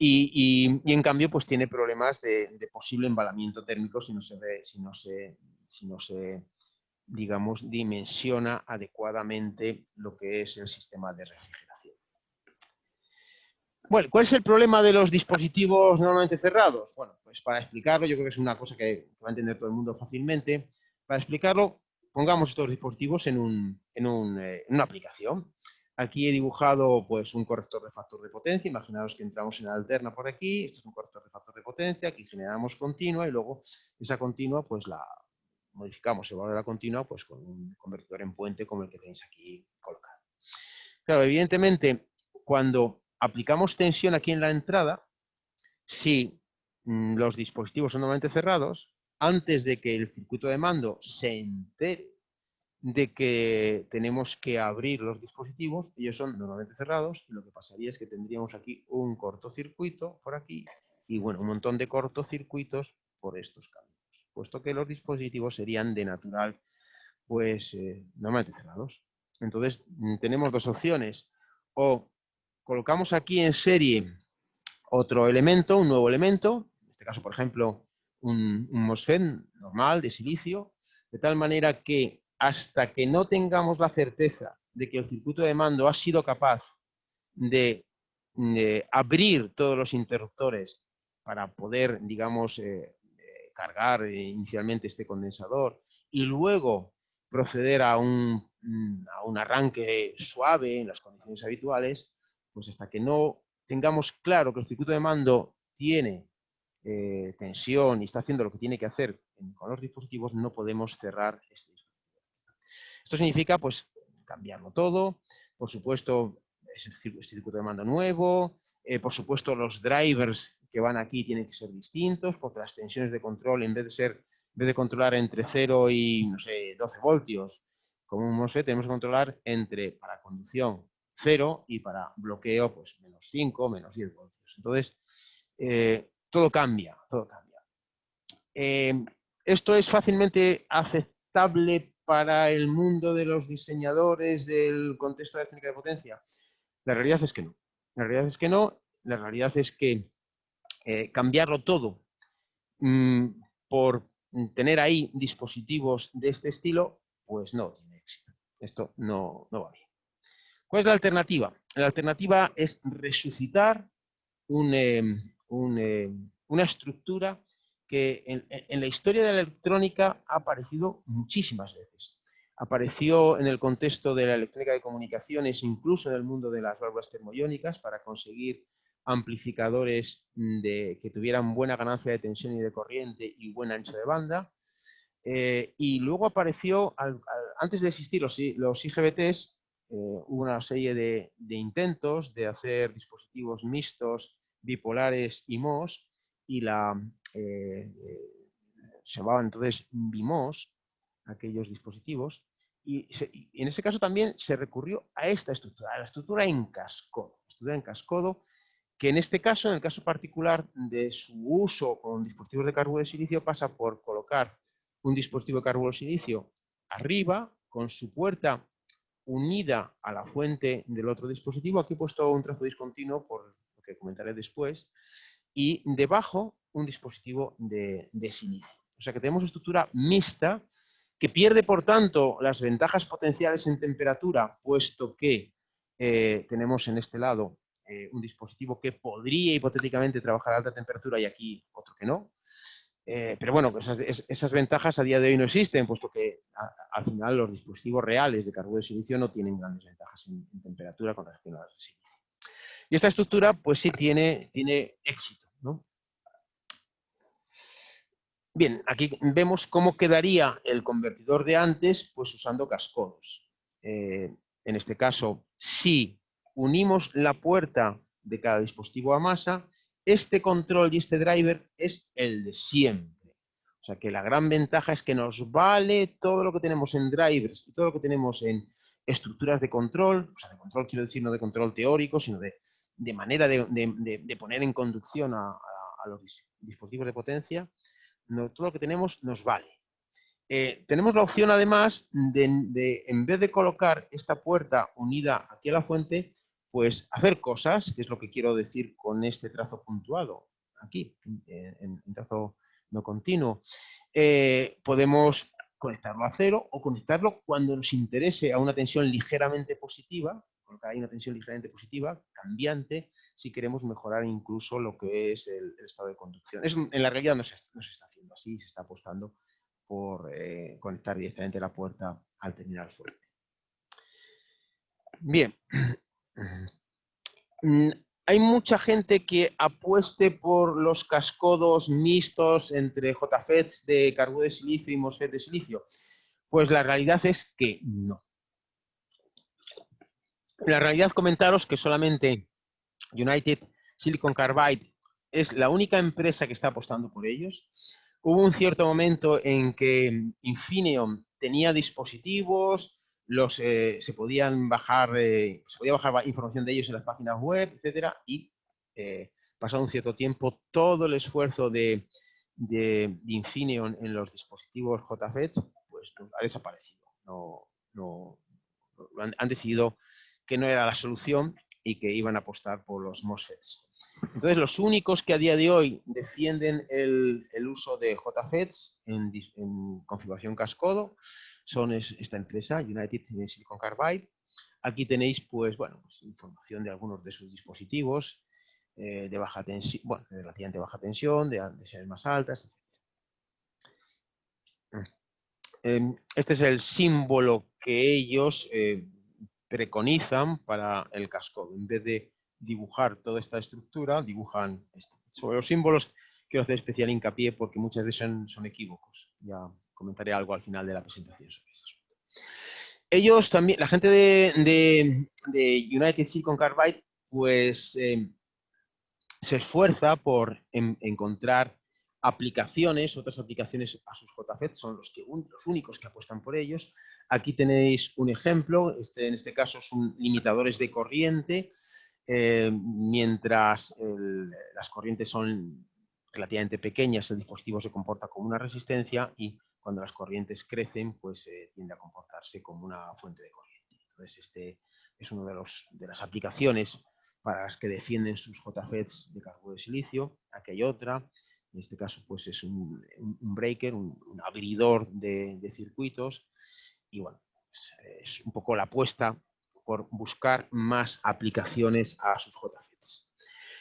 Y en cambio, pues tiene problemas de posible embalamiento térmico si no se, digamos, dimensiona adecuadamente lo que es el sistema de refrigeración. Bueno, ¿cuál es el problema de los dispositivos normalmente cerrados? Bueno, pues para explicarlo, yo creo que es una cosa que va a entender todo el mundo fácilmente. Para explicarlo, pongamos estos dispositivos en una aplicación. Aquí he dibujado pues, un corrector de factor de potencia. Imaginaos que entramos en alterna por aquí. Esto es un corrector de factor de potencia. Aquí generamos continua y luego esa continua pues la modificamos el valor de la continua pues, con un convertidor en puente como el que tenéis aquí colocado. Claro, evidentemente, cuando aplicamos tensión aquí en la entrada, si los dispositivos son normalmente cerrados, antes de que el circuito de mando se entere de que tenemos que abrir los dispositivos, ellos son normalmente cerrados, y lo que pasaría es que tendríamos aquí un cortocircuito por aquí, y bueno, un montón de cortocircuitos por estos caminos, puesto que los dispositivos serían de natural, pues, normalmente cerrados. Entonces, tenemos dos opciones, o colocamos aquí en serie otro elemento, un nuevo elemento, en este caso, por ejemplo, un MOSFET normal de silicio, de tal manera que hasta que no tengamos la certeza de que el circuito de mando ha sido capaz de abrir todos los interruptores para poder, digamos, cargar inicialmente este condensador y luego proceder a un arranque suave en las condiciones habituales, pues hasta que no tengamos claro que el circuito de mando tiene tensión y está haciendo lo que tiene que hacer con los dispositivos, no podemos cerrar este dispositivo. Esto significa, pues, cambiarlo todo, por supuesto, es el circuito de mando nuevo, por supuesto, los drivers que van aquí tienen que ser distintos, porque las tensiones de control, en vez de controlar entre 0 y, no sé, 12 voltios, como un MOSFET, tenemos que controlar para conducción 0 y para bloqueo, pues, menos 5, menos 10 voltios. Entonces, todo cambia, todo cambia. Esto es fácilmente aceptable para el mundo de los diseñadores del contexto de la técnica de potencia. La realidad es que no. La realidad es que no. La realidad es que cambiarlo todo por tener ahí dispositivos de este estilo, pues no tiene éxito. Esto no va bien. ¿Cuál es la alternativa? La alternativa es resucitar una estructura que en la historia de la electrónica ha aparecido muchísimas veces. Apareció en el contexto de la electrónica de comunicaciones, incluso en el mundo de las válvulas termoiónicas, para conseguir amplificadores que tuvieran buena ganancia de tensión y de corriente y buen ancho de banda. Y luego apareció, antes de existir los IGBTs, hubo una serie de intentos de hacer dispositivos mixtos, bipolares y MOS, y se llamaban entonces BIMOS, aquellos dispositivos, y en ese caso también se recurrió a esta estructura, a la estructura en cascodo, que en este caso, en el caso particular de su uso con dispositivos de carburo de silicio, pasa por colocar un dispositivo de carburo de silicio arriba, con su puerta unida a la fuente del otro dispositivo. Aquí he puesto un trazo discontinuo, por lo que comentaré después, y debajo un dispositivo de silicio. O sea que tenemos una estructura mixta que pierde, por tanto, las ventajas potenciales en temperatura, puesto que tenemos en este lado un dispositivo que podría hipotéticamente trabajar a alta temperatura y aquí otro que no. Pero bueno, esas ventajas a día de hoy no existen, puesto que al final los dispositivos reales de carburo de silicio no tienen grandes ventajas en temperatura con relación a las de silicio. Y esta estructura, pues sí tiene éxito, ¿no? Bien, aquí vemos cómo quedaría el convertidor de antes, pues usando cascodos. En este caso, si unimos la puerta de cada dispositivo a masa, este control y este driver es el de siempre. O sea que la gran ventaja es que nos vale todo lo que tenemos en drivers y todo lo que tenemos en estructuras de control, o sea, de control quiero decir no de control teórico, sino de manera de poner en conducción a los dispositivos de potencia. No, todo lo que tenemos nos vale. Tenemos la opción además de, en vez de colocar esta puerta unida aquí a la fuente, pues hacer cosas, que es lo que quiero decir con este trazo puntuado, aquí, en trazo no continuo. Podemos conectarlo a cero o conectarlo cuando nos interese a una tensión ligeramente positiva, colocar ahí una tensión ligeramente positiva, cambiante, si queremos mejorar incluso lo que es el estado de conducción. Eso en la realidad no se está haciendo así, se está apostando por conectar directamente la puerta al terminal fuerte. Bien. Hay mucha gente que apueste por los cascodos mixtos entre JFETs de carburo de silicio y MOSFET de silicio. Pues la realidad es que no. La realidad, comentaros que solamente United Silicon Carbide es la única empresa que está apostando por ellos. Hubo un cierto momento en que Infineon tenía dispositivos, se podía bajar información de ellos en las páginas web, etcétera, y pasado un cierto tiempo, todo el esfuerzo de Infineon en los dispositivos JFET pues, ha desaparecido. Han decidido que no era la solución y que iban a apostar por los MOSFETs. Entonces, los únicos que a día de hoy defienden el uso de JFETs en configuración cascodo son esta empresa, United Silicon Carbide. Aquí tenéis, pues, bueno, pues, información de algunos de sus dispositivos de baja tensión, bueno, de relativamente baja tensión, de tensiones más altas, etc. Este es el símbolo que ellos preconizan para el cascodo. En vez de dibujar toda esta estructura, dibujan esto. Sobre los símbolos quiero hacer especial hincapié porque muchas veces son equívocos. Ya comentaré algo al final de la presentación sobre eso. Ellos también, la gente de United Silicon Carbide, pues se esfuerza por encontrar aplicaciones, otras aplicaciones a sus JFET, son los únicos que apuestan por ellos. Aquí tenéis un ejemplo, en este caso son limitadores de corriente, mientras las corrientes son relativamente pequeñas, el dispositivo se comporta como una resistencia y cuando las corrientes crecen, pues tiende a comportarse como una fuente de corriente. Entonces, este es una de las aplicaciones para las que defienden sus JFETs de carburo de silicio. Aquí hay otra, en este caso pues es un breaker, un abridor de circuitos, y bueno, es un poco la apuesta por buscar más aplicaciones a sus JFETs.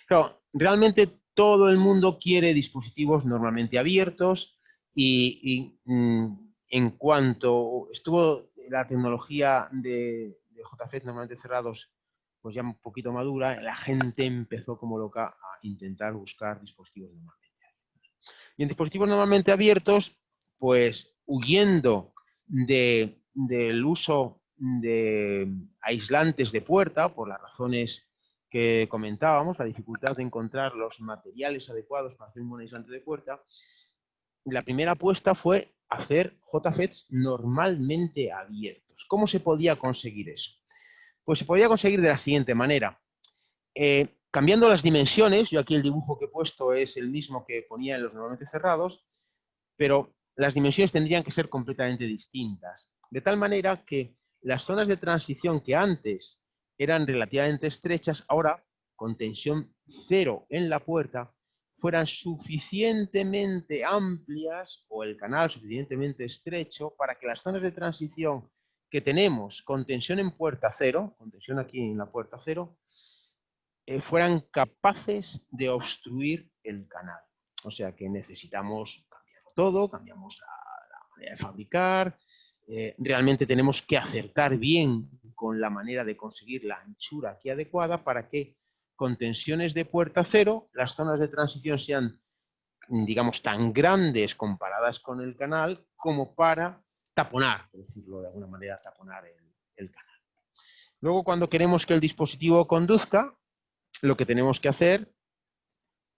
Claro, realmente todo el mundo quiere dispositivos normalmente abiertos y en cuanto estuvo la tecnología de JFET normalmente cerrados pues ya un poquito madura, la gente empezó como loca a intentar buscar dispositivos normalmente abiertos. Y en dispositivos normalmente abiertos, pues huyendo del uso de aislantes de puerta, por las razones que comentábamos, la dificultad de encontrar los materiales adecuados para hacer un buen aislante de puerta, la primera apuesta fue hacer JFETs normalmente abiertos. ¿Cómo se podía conseguir eso? Pues se podía conseguir de la siguiente manera. Cambiando las dimensiones, yo aquí el dibujo que he puesto es el mismo que ponía en los normalmente cerrados, pero las dimensiones tendrían que ser completamente distintas. De tal manera que las zonas de transición que antes eran relativamente estrechas, ahora con tensión cero en la puerta, fueran suficientemente amplias o el canal suficientemente estrecho para que las zonas de transición que tenemos con tensión en puerta cero, con tensión aquí en la puerta cero, fueran capaces de obstruir el canal. O sea que necesitamos cambiarlo todo, cambiamos la manera de fabricar, realmente tenemos que acertar bien con la manera de conseguir la anchura aquí adecuada para que con tensiones de puerta cero, las zonas de transición sean, digamos, tan grandes comparadas con el canal como para taponar, por decirlo de alguna manera, taponar el canal. Luego, cuando queremos que el dispositivo conduzca, lo que tenemos que hacer,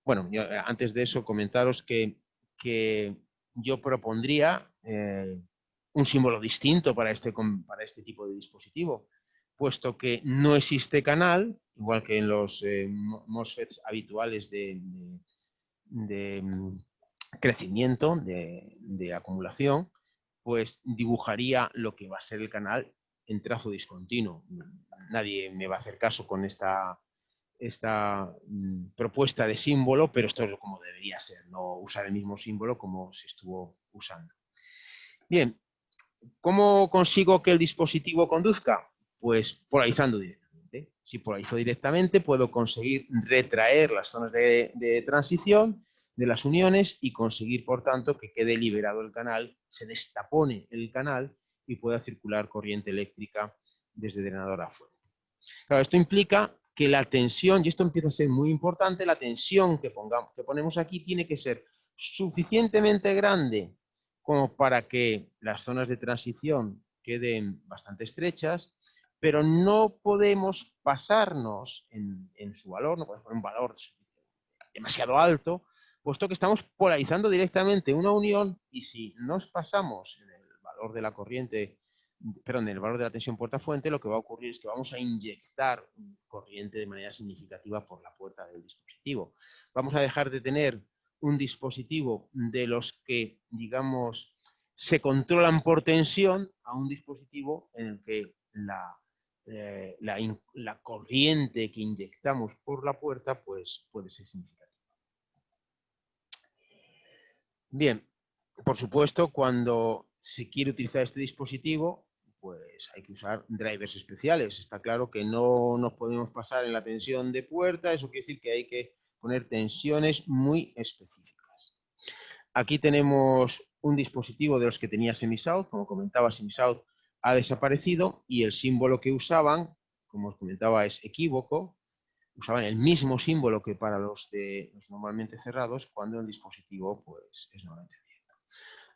bueno, yo, antes de eso comentaros que yo propondría un símbolo distinto para este tipo de dispositivo, puesto que no existe canal, igual que en los MOSFETs habituales de crecimiento, de acumulación, pues dibujaría lo que va a ser el canal en trazo discontinuo. Nadie me va a hacer caso con esta propuesta de símbolo, pero esto es como debería ser, no usar el mismo símbolo como se estuvo usando. Bien, ¿cómo consigo que el dispositivo conduzca? Pues polarizando directamente. Si polarizo directamente, puedo conseguir retraer las zonas de transición de las uniones y conseguir, por tanto, que quede liberado el canal, se destapone el canal y pueda circular corriente eléctrica desde drenador a fuente. Claro, esto implica que la tensión, y esto empieza a ser muy importante, la tensión que ponemos aquí tiene que ser suficientemente grande como para que las zonas de transición queden bastante estrechas, pero no podemos pasarnos en su valor, no podemos poner un valor demasiado alto, puesto que estamos polarizando directamente una unión y si nos pasamos en el valor de la corriente, perdón, en el valor de la tensión puerta-fuente, lo que va a ocurrir es que vamos a inyectar corriente de manera significativa por la puerta del dispositivo. Vamos a dejar de tener un dispositivo de los que, digamos, se controlan por tensión a un dispositivo en el que la corriente que inyectamos por la puerta pues, puede ser significativa. Bien, por supuesto, cuando se quiere utilizar este dispositivo, pues hay que usar drivers especiales. Está claro que no nos podemos pasar en la tensión de puerta, eso quiere decir que hay que poner tensiones muy específicas. Aquí tenemos un dispositivo de los que tenía SemiSouth, como comentaba, SemiSouth ha desaparecido y el símbolo que usaban, como os comentaba, es equívoco. Usaban el mismo símbolo que para los normalmente cerrados, cuando el dispositivo pues, es normalmente abierto.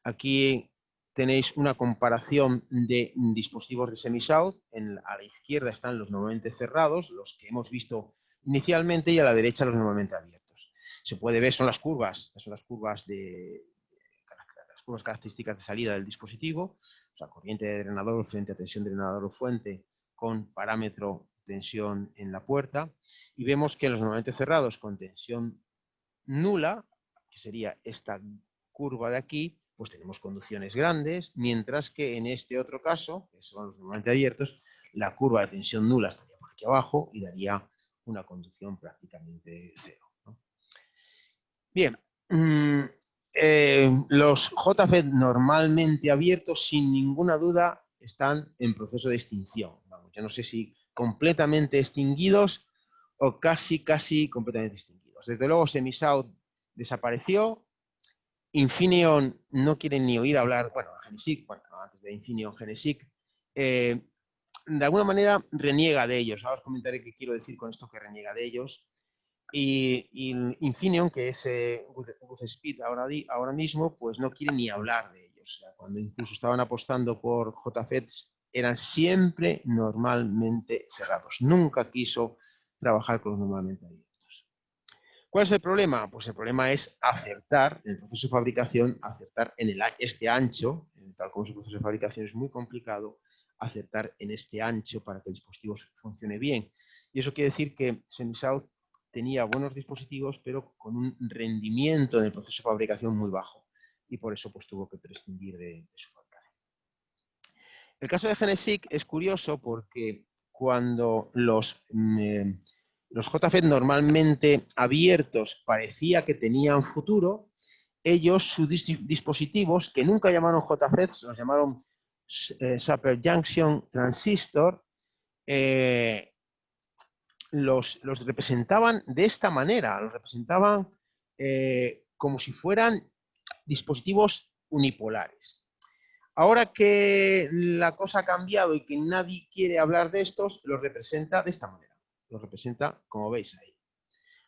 Aquí tenéis una comparación de dispositivos de SemiSouth. A la izquierda están los normalmente cerrados, los que hemos visto inicialmente, y a la derecha los normalmente abiertos. Se puede ver, son las curvas características de salida del dispositivo, o sea, corriente de drenador frente a tensión de drenador o fuente con parámetro tensión en la puerta, y vemos que en los normalmente cerrados con tensión nula, que sería esta curva de aquí, pues tenemos conducciones grandes, mientras que en este otro caso, que son los normalmente abiertos, la curva de tensión nula estaría por aquí abajo y daría una conducción prácticamente cero, ¿no? Bien, los JFET normalmente abiertos, sin ninguna duda, están en proceso de extinción. Vamos, yo no sé si completamente extinguidos o casi completamente extinguidos. Desde luego, SemiSouth desapareció. Infineon no quieren ni oír hablar, bueno, Genesic, bueno, antes de Infineon, Genesic, de alguna manera reniega de ellos. Ahora os comentaré qué quiero decir con esto que reniega de ellos. Y Infineon, que es Speed ahora mismo, pues no quiere ni hablar de ellos. O sea, cuando incluso estaban apostando por JFETs, eran siempre normalmente cerrados. Nunca quiso trabajar con los normalmente abiertos. ¿Cuál es el problema? Pues el problema es acertar en el proceso de fabricación, acertar en este ancho, tal como es el proceso de fabricación es muy complicado, acertar en este ancho para que el dispositivo funcione bien. Y eso quiere decir que SemiSouth tenía buenos dispositivos, pero con un rendimiento en el proceso de fabricación muy bajo. Y por eso pues, tuvo que prescindir de su fabricación. El caso de Genesic es curioso porque cuando los JFET normalmente abiertos parecía que tenían futuro, ellos, sus dispositivos, que nunca llamaron JFET, los llamaron Super Junction Transistor, los representaban de esta manera, los representaban como si fueran dispositivos unipolares. Ahora que la cosa ha cambiado y que nadie quiere hablar de estos, los representa de esta manera. Los representa, como veis ahí.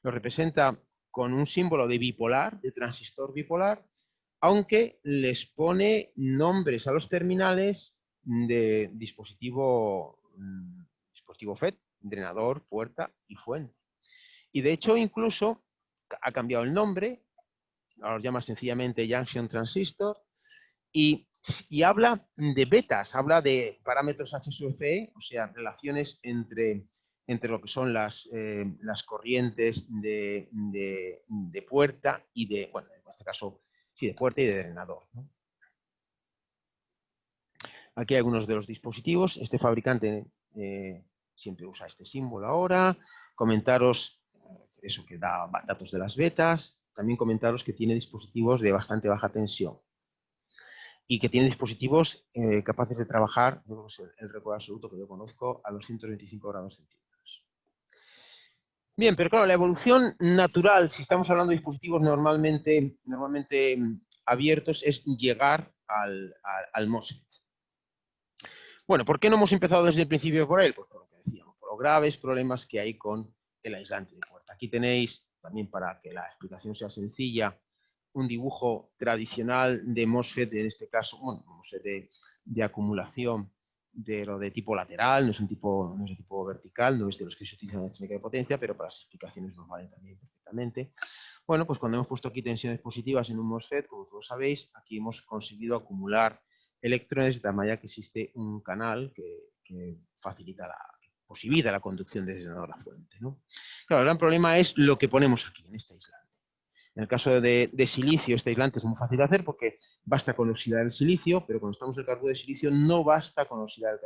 lo representa con un símbolo de bipolar, de transistor bipolar, aunque les pone nombres a los terminales de dispositivo FET, drenador, puerta y fuente. Y de hecho incluso ha cambiado el nombre, ahora lo llama sencillamente Junction Transistor, y habla de betas, habla de parámetros HSUFE, o sea, relaciones entre lo que son las corrientes de puerta y de, bueno, en este caso, sí, de puerta y de drenador, ¿no? Aquí hay algunos de los dispositivos. Este fabricante siempre usa este símbolo ahora. Comentaros eso que da datos de las betas. También comentaros que tiene dispositivos de bastante baja tensión y que tiene dispositivos capaces de trabajar, el récord absoluto que yo conozco, a 225 grados centígrados. Bien, pero claro, la evolución natural, si estamos hablando de dispositivos normalmente abiertos, es llegar al MOSFET. Bueno, ¿por qué no hemos empezado desde el principio por él? Pues por lo que decíamos, por los graves problemas que hay con el aislante de puerta. Aquí tenéis, también para que la explicación sea sencilla, un dibujo tradicional de MOSFET, en este caso, bueno, MOSFET de acumulación, pero de tipo lateral, no es de tipo vertical, no es de los que se utilizan en técnica de potencia, pero para las explicaciones nos valen también perfectamente. Bueno, pues cuando hemos puesto aquí tensiones positivas en un MOSFET, como todos sabéis, aquí hemos conseguido acumular electrones de tal manera que existe un canal que posibilita la conducción desde el drenador a la fuente, ¿no? Claro, el gran problema es lo que ponemos aquí, en este aislante. En el caso de silicio, este aislante es muy fácil de hacer porque basta con oxidar el silicio, pero cuando estamos en el carburo de silicio no basta con oxidar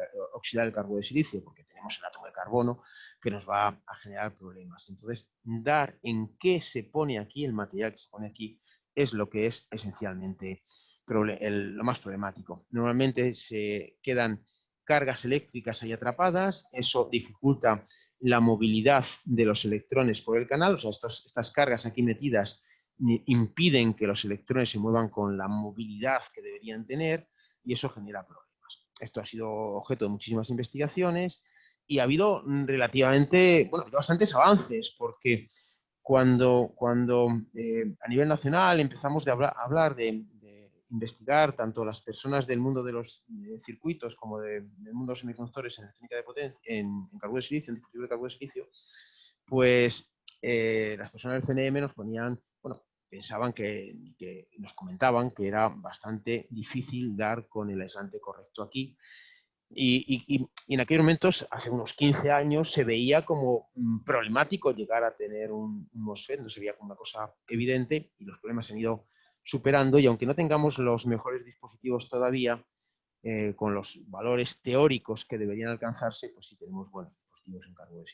el carburo de silicio porque tenemos el átomo de carbono que nos va a generar problemas. Entonces, dar en qué se pone aquí, el material que se pone aquí, es lo que es esencialmente lo más problemático. Normalmente se quedan cargas eléctricas ahí atrapadas, eso dificulta la movilidad de los electrones por el canal, o sea, estas cargas aquí metidas impiden que los electrones se muevan con la movilidad que deberían tener y eso genera problemas. Esto ha sido objeto de muchísimas investigaciones y ha habido relativamente, bueno, bastantes avances porque cuando a nivel nacional empezamos a hablar de investigar tanto las personas del mundo de los circuitos como del mundo de los semiconductores en técnica de potencia, en carburo de silicio, en dispositivos de carburo de silicio, pues las personas del CNM nos ponían, bueno, pensaban que nos comentaban que era bastante difícil dar con el aislante correcto aquí. Y en aquellos momentos, hace unos 15 años, se veía como problemático llegar a tener un MOSFET, no se veía como una cosa evidente y los problemas se han ido superando y aunque no tengamos los mejores dispositivos todavía, con los valores teóricos que deberían alcanzarse, pues sí tenemos buenos dispositivos en carburo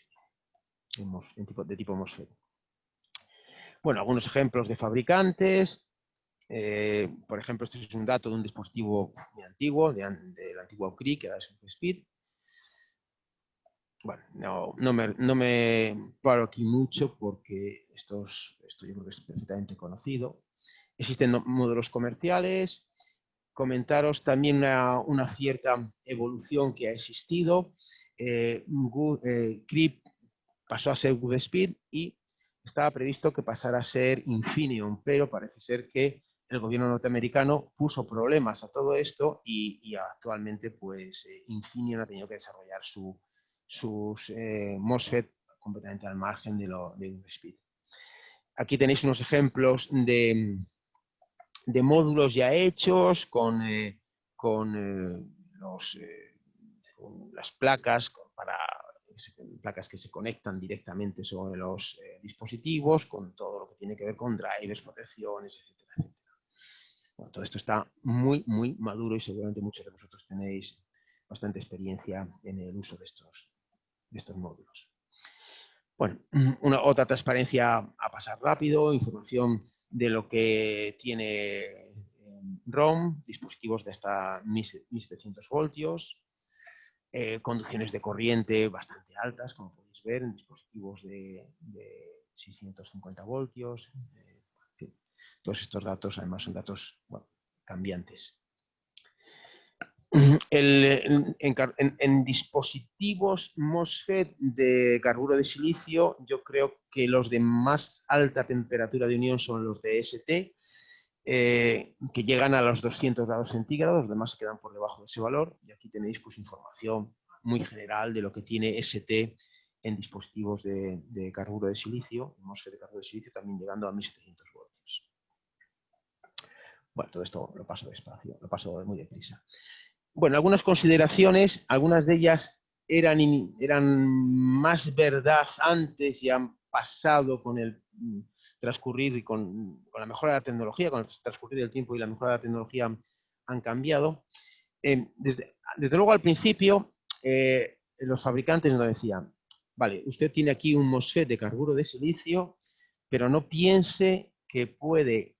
de tipo MOSFET. Bueno, algunos ejemplos de fabricantes. Por ejemplo, este es un dato de un dispositivo muy antiguo, del antiguo CRI, que era Speed. Bueno, no me paro aquí mucho porque esto yo creo que es perfectamente conocido. Existen módulos comerciales. Comentaros también una cierta evolución que ha existido. CRI pasó a ser GoodSpeed y estaba previsto que pasara a ser Infineon, pero parece ser que el gobierno norteamericano puso problemas a todo esto y actualmente pues Infineon ha tenido que desarrollar sus MOSFET completamente al margen de GoodSpeed. Aquí tenéis unos ejemplos de módulos ya hechos con las placas placas que se conectan directamente sobre los dispositivos, con todo lo que tiene que ver con drivers, protecciones, etcétera, etcétera. Bueno, todo esto está muy, muy maduro y seguramente muchos de vosotros tenéis bastante experiencia en el uso de estos módulos. Bueno, otra transparencia a pasar rápido, información de lo que tiene ROM, dispositivos de hasta 1700 voltios, conducciones de corriente bastante altas, como podéis ver, en dispositivos de 650 voltios. En fin, todos estos datos, además, son datos cambiantes. En dispositivos MOSFET de carburo de silicio, yo creo que los de más alta temperatura de unión son los de ST, que llegan a los 200 grados centígrados, los demás quedan por debajo de ese valor. Y aquí tenéis pues información muy general de lo que tiene ST en dispositivos de carburo de silicio, MOSFET de carburo de silicio, también llegando a 1700 voltios. Bueno, todo esto lo paso despacio, lo paso muy deprisa. Bueno, algunas consideraciones, algunas de ellas eran más verdad antes y han pasado con el transcurrir y con la mejora de la tecnología, con el transcurrir del tiempo y la mejora de la tecnología han cambiado. Desde luego al principio los fabricantes nos decían, vale, usted tiene aquí un MOSFET de carburo de silicio, pero no piense que puede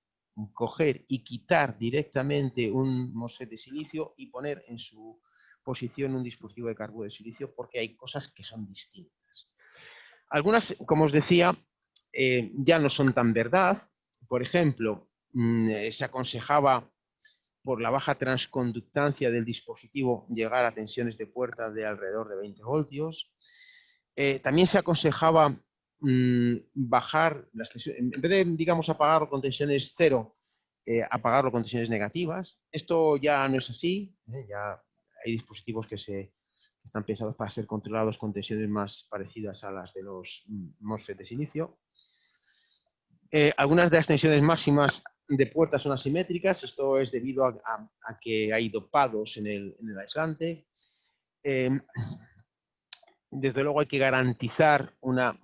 coger y quitar directamente un MOSFET de silicio y poner en su posición un dispositivo de carburo de silicio, porque hay cosas que son distintas. Algunas, como os decía, ya no son tan verdad. Por ejemplo, se aconsejaba por la baja transconductancia del dispositivo llegar a tensiones de puerta de alrededor de 20 voltios. También se aconsejaba bajar las tensiones, en vez de, digamos, apagarlo con tensiones cero, apagarlo con tensiones negativas. Esto ya no es así, ya hay dispositivos que están pensados para ser controlados con tensiones más parecidas a las de los MOSFET de silicio. Algunas de las tensiones máximas de puerta son asimétricas. Esto es debido a que hay dopados en el aislante. Desde luego hay que garantizar una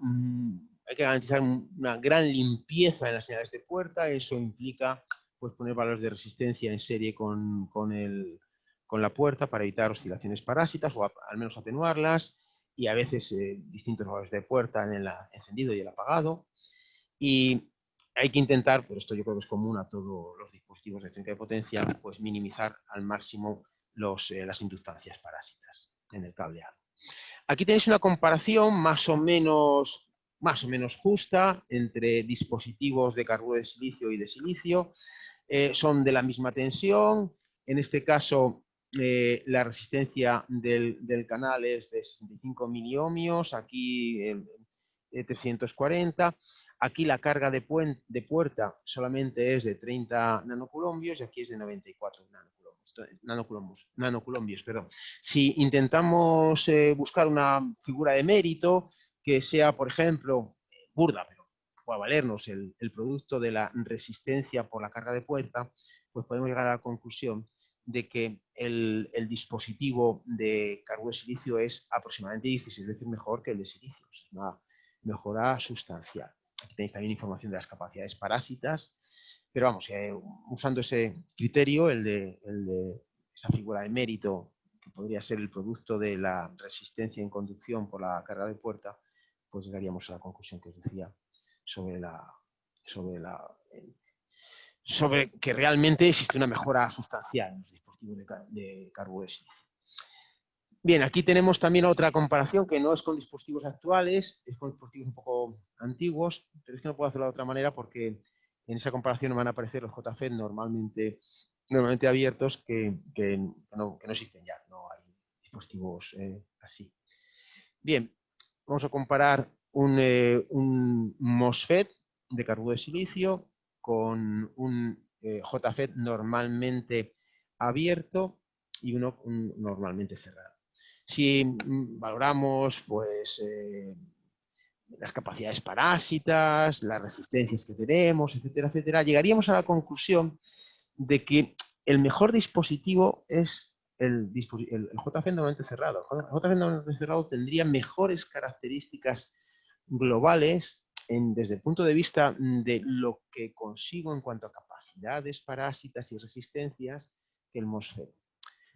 gran limpieza en las señales de puerta. Eso implica pues, poner valores de resistencia en serie con la puerta para evitar oscilaciones parásitas o al menos atenuarlas, y a veces distintos valores de puerta en el encendido y el apagado. Y hay que intentar, pero esto yo creo que es común a todos los dispositivos de electrónica de potencia, pues minimizar al máximo las inductancias parásitas en el cableado. Aquí tenéis una comparación más o menos justa entre dispositivos de carburo de silicio y de silicio. Son de la misma tensión. En este caso, la resistencia del canal es de 65 miliohmios, aquí 340. Aquí la carga de puerta solamente es de 30 nanoculombios y aquí es de 94 nanoculombios. Perdón. Si intentamos buscar una figura de mérito que sea, por ejemplo, burda, pero pueda valernos el producto de la resistencia por la carga de puerta, pues podemos llegar a la conclusión de que el dispositivo de carburo de silicio es aproximadamente 16 veces mejor que el de silicio. Es una mejora sustancial. Aquí tenéis también información de las capacidades parásitas, pero vamos, usando ese criterio, el de esa figura de mérito, que podría ser el producto de la resistencia en conducción por la carga de puerta, pues llegaríamos a la conclusión que os decía sobre que realmente existe una mejora sustancial en los dispositivos de carburo de silicio. Bien, aquí tenemos también otra comparación que no es con dispositivos actuales, es con dispositivos un poco antiguos, pero es que no puedo hacerlo de otra manera porque en esa comparación van a aparecer los JFET normalmente abiertos que no existen ya, no hay dispositivos así. Bien, vamos a comparar un MOSFET de carburo de silicio con un JFET normalmente abierto y uno normalmente cerrado. Si valoramos pues, las capacidades parásitas, las resistencias que tenemos, etcétera, etcétera, llegaríamos a la conclusión de que el mejor dispositivo es el JFET normalmente cerrado. El JFET normalmente cerrado tendría mejores características globales desde el punto de vista de lo que consigo en cuanto a capacidades parásitas y resistencias que el MOSFET.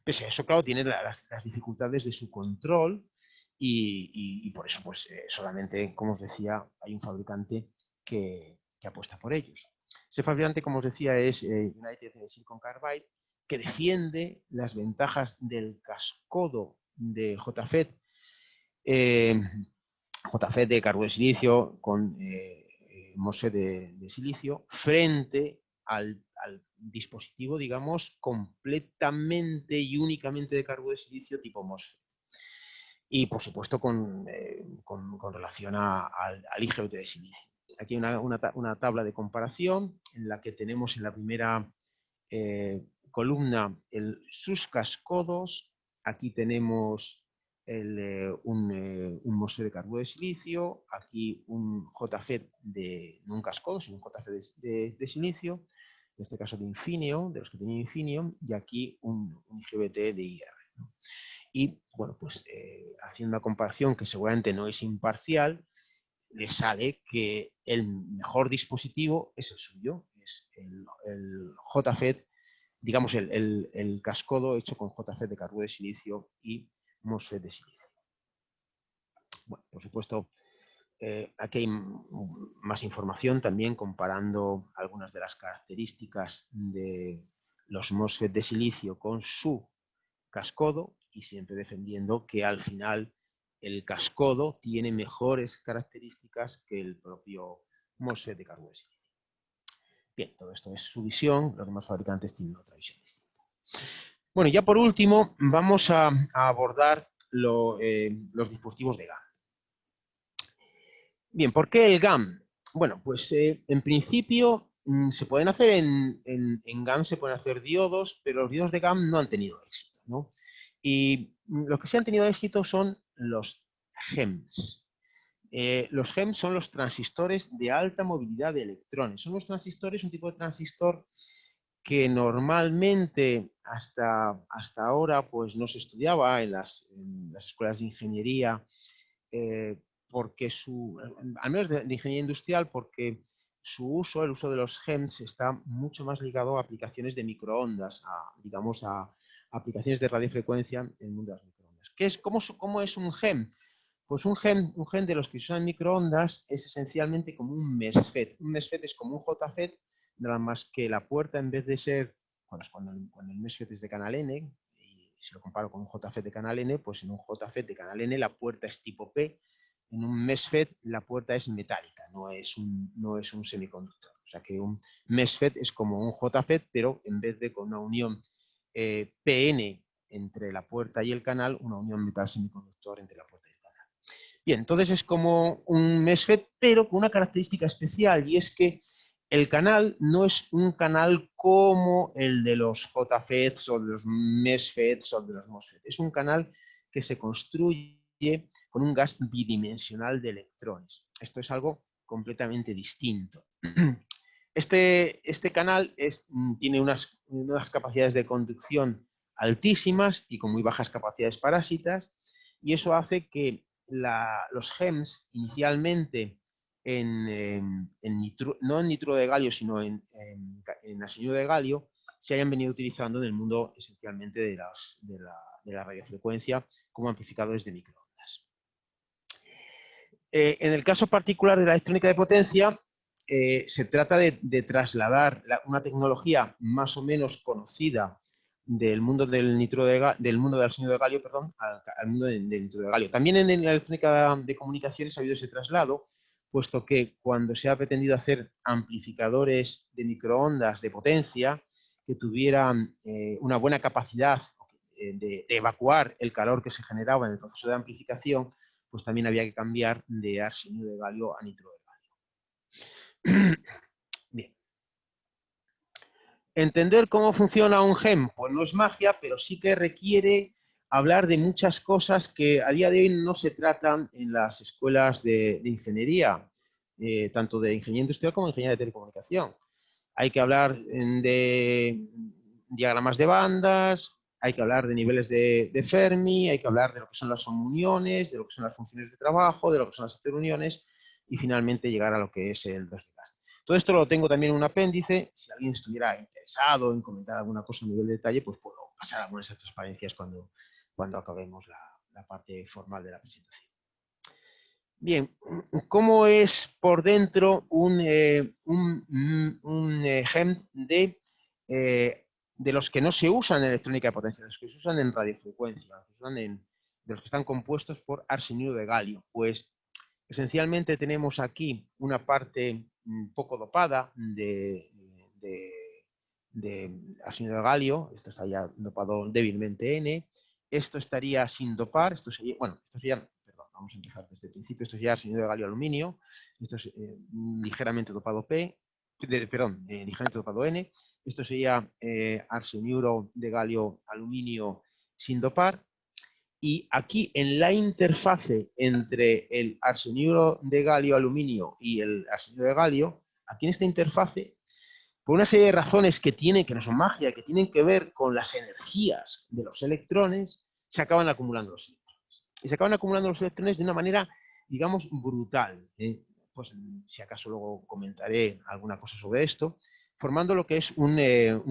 Pese a eso, claro, tiene las dificultades de su control y por eso, pues, solamente, como os decía, hay un fabricante que apuesta por ellos. Ese fabricante, como os decía, es United Silicon Carbide, que defiende las ventajas del cascodo de JFET, JFET de carburo de silicio con MOSFET de silicio, frente al dispositivo, digamos, completamente y únicamente de carbono de silicio tipo MOSFET. Y, por supuesto, con relación al IGBT de silicio. Aquí hay una tabla de comparación en la que tenemos en la primera columna sus cascodos. Aquí tenemos un MOSFET de carbono de silicio, aquí un JFET no un cascodo, sino un JFET de silicio, en este caso de Infineon, de los que tenía Infineon, y aquí un IGBT de IR, ¿no? Y, bueno, pues haciendo una comparación que seguramente no es imparcial, le sale que el mejor dispositivo es el suyo, es el JFET, digamos el cascodo hecho con JFET de carbono de silicio y MOSFET de silicio. Bueno, por supuesto, aquí hay más información también comparando algunas de las características de los MOSFET de silicio con su cascodo, y siempre defendiendo que al final el cascodo tiene mejores características que el propio MOSFET de carbono de silicio. Bien, todo esto es su visión, los demás fabricantes tienen otra visión distinta. Bueno, ya por último vamos a abordar los dispositivos de GaN. Bien, ¿por qué el GaN? Bueno, pues en principio se pueden hacer en GaN, se pueden hacer diodos, pero los diodos de GaN no han tenido éxito, ¿no? Y los que sí han tenido éxito son los GEMS. Los GEMS son los transistores de alta movilidad de electrones. Son los transistores, un tipo de transistor que normalmente hasta ahora pues no se estudiaba en las escuelas de ingeniería, porque al menos de ingeniería industrial, porque el uso de los GEMS está mucho más ligado a aplicaciones de microondas, digamos a aplicaciones de radiofrecuencia en el mundo de las microondas. ¿Cómo es un GEM? Pues un GEM de los que se usan en microondas es esencialmente como un MESFET. Un MESFET es como un JFET, nada más que la puerta, en vez de ser, cuando el MESFET es de canal N, y si lo comparo con un JFET de canal N, pues en un JFET de canal N la puerta es tipo P, en un MESFET la puerta es metálica, no es un semiconductor. O sea que un MESFET es como un JFET, pero en vez de con una unión PN entre la puerta y el canal, una unión metal semiconductor entre la puerta y el canal. Bien, entonces es como un MESFET, pero con una característica especial, y es que el canal no es un canal como el de los JFETs o de los MESFETs o de los MOSFET. Es un canal que se construye con un gas bidimensional de electrones. Esto es algo completamente distinto. Este canal tiene unas capacidades de conducción altísimas y con muy bajas capacidades parásitas, y eso hace que los GEMS inicialmente no en nituro de galio, sino en arsenuro de galio, se hayan venido utilizando en el mundo esencialmente de la radiofrecuencia como amplificadores de microondas. En el caso particular de la electrónica de potencia, se trata de trasladar una tecnología más o menos conocida del mundo del mundo del arsenuro de galio, perdón, al mundo del nituro de galio. También en la electrónica de comunicaciones ha habido ese traslado, puesto que cuando se ha pretendido hacer amplificadores de microondas de potencia que tuvieran una buena capacidad de evacuar el calor que se generaba en el proceso de amplificación, pues también había que cambiar de arsenuro de galio a nituro de galio. Bien. ¿Entender cómo funciona un GEM? Pues no es magia, pero sí que requiere hablar de muchas cosas que a día de hoy no se tratan en las escuelas de ingeniería, tanto de ingeniería industrial como de ingeniería de telecomunicación. Hay que hablar de diagramas de bandas, hay que hablar de niveles de Fermi, hay que hablar de lo que son las homuniones, de lo que son las funciones de trabajo, de lo que son las interuniones, y finalmente llegar a lo que es el 2D gas. Todo esto lo tengo también en un apéndice. Si alguien estuviera interesado en comentar alguna cosa a nivel de detalle, pues puedo pasar algunas de esas transparencias cuando acabemos la parte formal de la presentación. Bien, ¿cómo es por dentro un GEM de los que no se usan en electrónica de potencia, de los que se usan en radiofrecuencia, de los que están compuestos por arsenuro de galio? Pues esencialmente tenemos aquí una parte poco dopada de arsénido de galio, esto estaría dopado débilmente N, esto estaría sin dopar, esto sería, bueno, esto sería, perdón, vamos a empezar desde el principio, esto sería arsénido de galio aluminio, esto es ligeramente dopado ligeramente dopado N, esto sería arseniuro de galio aluminio sin dopar, y aquí en la interfase entre el arseniuro de galio aluminio y el arsénido de galio, aquí en esta interfase, por una serie de razones que no son magia, que tienen que ver con las energías de los electrones, se acaban acumulando los electrones. Y se acaban acumulando los electrones de una manera, digamos, brutal. Pues si acaso luego comentaré alguna cosa sobre esto, formando lo que es un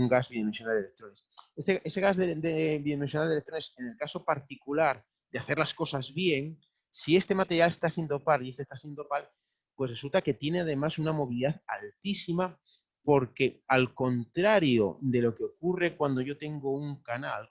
gas bidimensional de electrones. Ese gas bidimensional de electrones, en el caso particular de hacer las cosas bien, si este material está sin dopar y este está sin dopar, pues resulta que tiene además una movilidad altísima, porque al contrario de lo que ocurre cuando yo tengo un canal,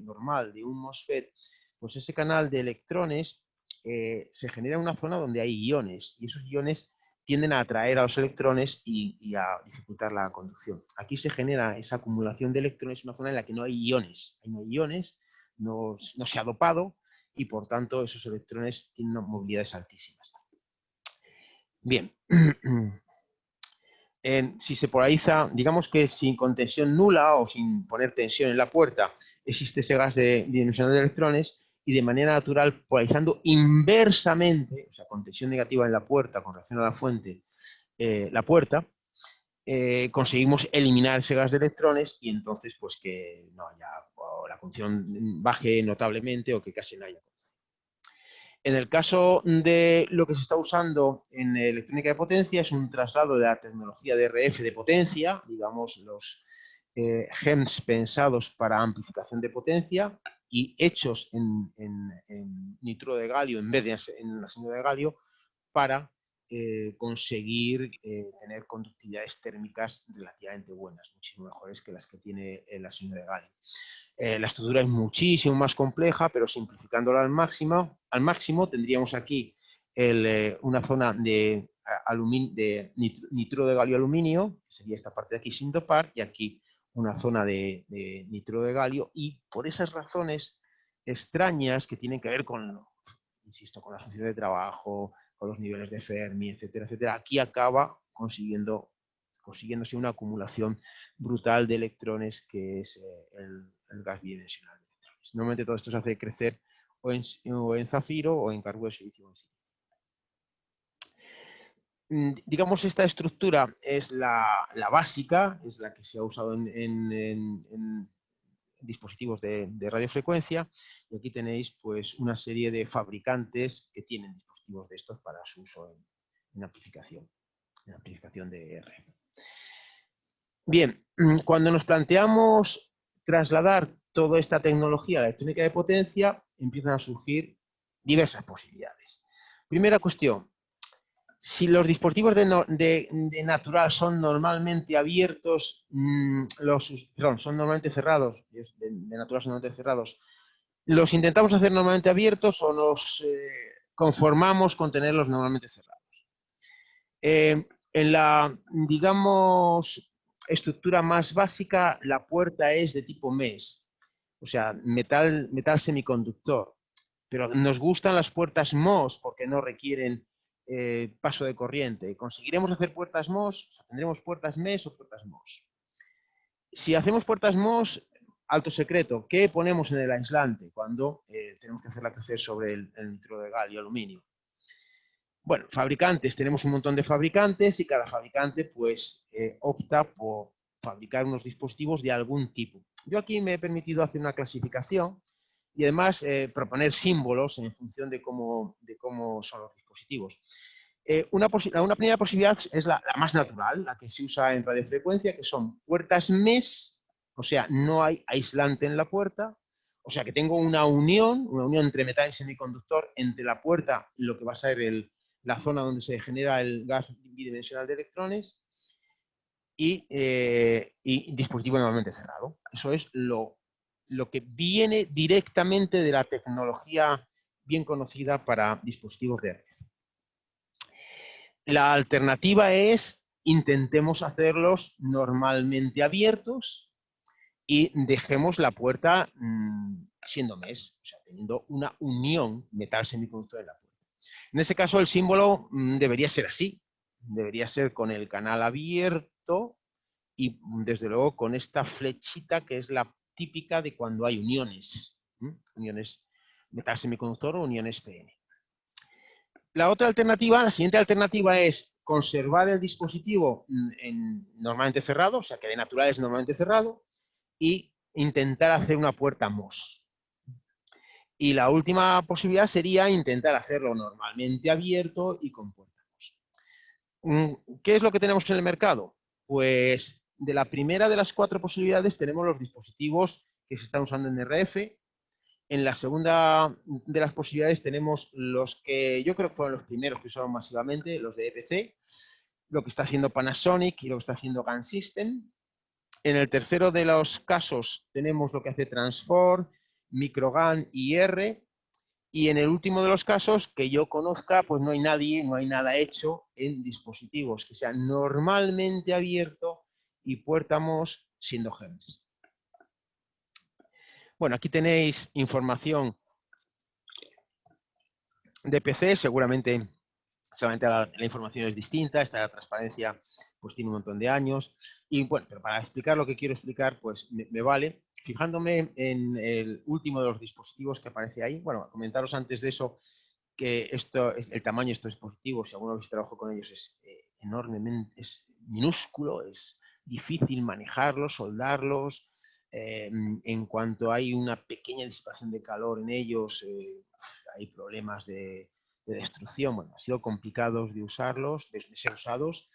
normal de un MOSFET, pues ese canal de electrones se genera en una zona donde hay iones, y esos iones tienden a atraer a los electrones y a dificultar la conducción. Aquí se genera esa acumulación de electrones en una zona en la que no hay iones. Ahí no hay iones, no se ha dopado, y por tanto esos electrones tienen movilidades altísimas. Bien. Si se polariza, digamos que sin contención nula o sin poner tensión en la puerta, existe ese gas bidimensional de electrones, y de manera natural, polarizando inversamente, o sea, con tensión negativa en la puerta con relación a la fuente, la puerta, conseguimos eliminar ese gas de electrones, y entonces pues que no haya, o la conducción baje notablemente o que casi no haya. En el caso de lo que se está usando en electrónica de potencia, es un traslado de la tecnología de RF de potencia, digamos los GEMS pensados para amplificación de potencia y hechos en nitro de galio en vez de en arsénido de galio, para conseguir tener conductividades térmicas relativamente buenas, muchísimo mejores que las que tiene el arsénido de galio. La estructura es muchísimo más compleja, pero simplificándola al máximo tendríamos aquí una zona de nitro de galio aluminio, que sería esta parte de aquí sin dopar, y aquí una zona de nitro de galio, y por esas razones extrañas que tienen que ver con, insisto, con la función de trabajo, con los niveles de Fermi, etcétera, etcétera, aquí acaba consiguiéndose una acumulación brutal de electrones, que es el gas bidimensional de electrones. Normalmente todo esto se hace crecer o en zafiro o en carburo de silicio. Digamos, esta estructura es la básica, es la que se ha usado en dispositivos de radiofrecuencia, y aquí tenéis pues una serie de fabricantes que tienen dispositivos de estos para su uso en amplificación de RF. Bien, cuando nos planteamos trasladar toda esta tecnología a la electrónica de potencia, empiezan a surgir diversas posibilidades. Primera cuestión: si los dispositivos de natural son normalmente abiertos, son normalmente cerrados, de natural son normalmente cerrados, ¿los intentamos hacer normalmente abiertos o nos conformamos con tenerlos normalmente cerrados? En la, digamos, estructura más básica, la puerta es de tipo MES, o sea, metal semiconductor, pero nos gustan las puertas MOS porque no requieren paso de corriente. ¿Conseguiremos hacer puertas MOS? ¿Tendremos puertas MES o puertas MOS? Si hacemos puertas MOS, alto secreto, ¿qué ponemos en el aislante cuando tenemos que hacerla crecer sobre el nitro de galio aluminio? Bueno, fabricantes, tenemos un montón de fabricantes, y cada fabricante pues opta por fabricar unos dispositivos de algún tipo. Yo aquí me he permitido hacer una clasificación y además proponer símbolos en función de cómo son los dispositivos. Una primera posibilidad es la más natural, la que se usa en radiofrecuencia, que son puertas MES, o sea, no hay aislante en la puerta, o sea que tengo una unión entre metal y semiconductor entre la puerta y lo que va a ser la zona donde se genera el gas bidimensional de electrones, y dispositivo normalmente cerrado. Eso es lo que viene directamente de la tecnología bien conocida para dispositivos de RF. La alternativa es intentemos hacerlos normalmente abiertos y dejemos la puerta siendo mesh, o sea, teniendo una unión metal semiconductor en la puerta. En ese caso, el símbolo debería ser así. Debería ser con el canal abierto y, desde luego, con esta flechita que es la típica de cuando hay uniones. Uniones metal semiconductor o uniones PN. La otra alternativa, la siguiente alternativa es conservar el dispositivo normalmente cerrado, o sea, que de natural es normalmente cerrado, y intentar hacer una puerta MOS. Y la última posibilidad sería intentar hacerlo normalmente abierto y con puerta MOS. ¿Qué es lo que tenemos en el mercado? Pues de la primera de las 4 posibilidades tenemos los dispositivos que se están usando en RF. En la segunda de las posibilidades tenemos los que yo creo que fueron los primeros que usaron masivamente, los de EPC, lo que está haciendo Panasonic y lo que está haciendo GaN System. En el tercero de los casos tenemos lo que hace Transform, Microgan y R. Y en el último de los casos, que yo conozca, pues no hay nadie, no hay nada hecho en dispositivos que sean normalmente abierto y puerta MOS siendo GEMS. Bueno, aquí tenéis información de PC, seguramente solamente la información es distinta, esta transparencia pues tiene un montón de años. Y bueno, pero para explicar lo que quiero explicar, pues me vale. Fijándome en el último de los dispositivos que aparece ahí, bueno, comentaros antes de eso que el tamaño de estos dispositivos, si alguno habéis trabajado con ellos, es enormemente, es minúsculo, es difícil manejarlos, soldarlos. En cuanto hay una pequeña disipación de calor en ellos, hay problemas de destrucción. Bueno, ha sido complicado de usarlos, de ser usados,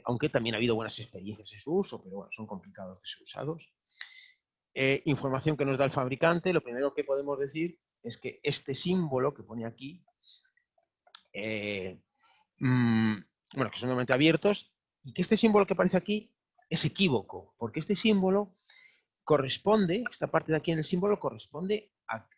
aunque también ha habido buenas experiencias en su uso, pero bueno, son complicados de ser usados. Información que nos da el fabricante, lo primero que podemos decir es que este símbolo que pone aquí, bueno, que son normalmente abiertos, y que este símbolo que aparece aquí es equívoco, porque este símbolo corresponde, esta parte de aquí en el símbolo corresponde a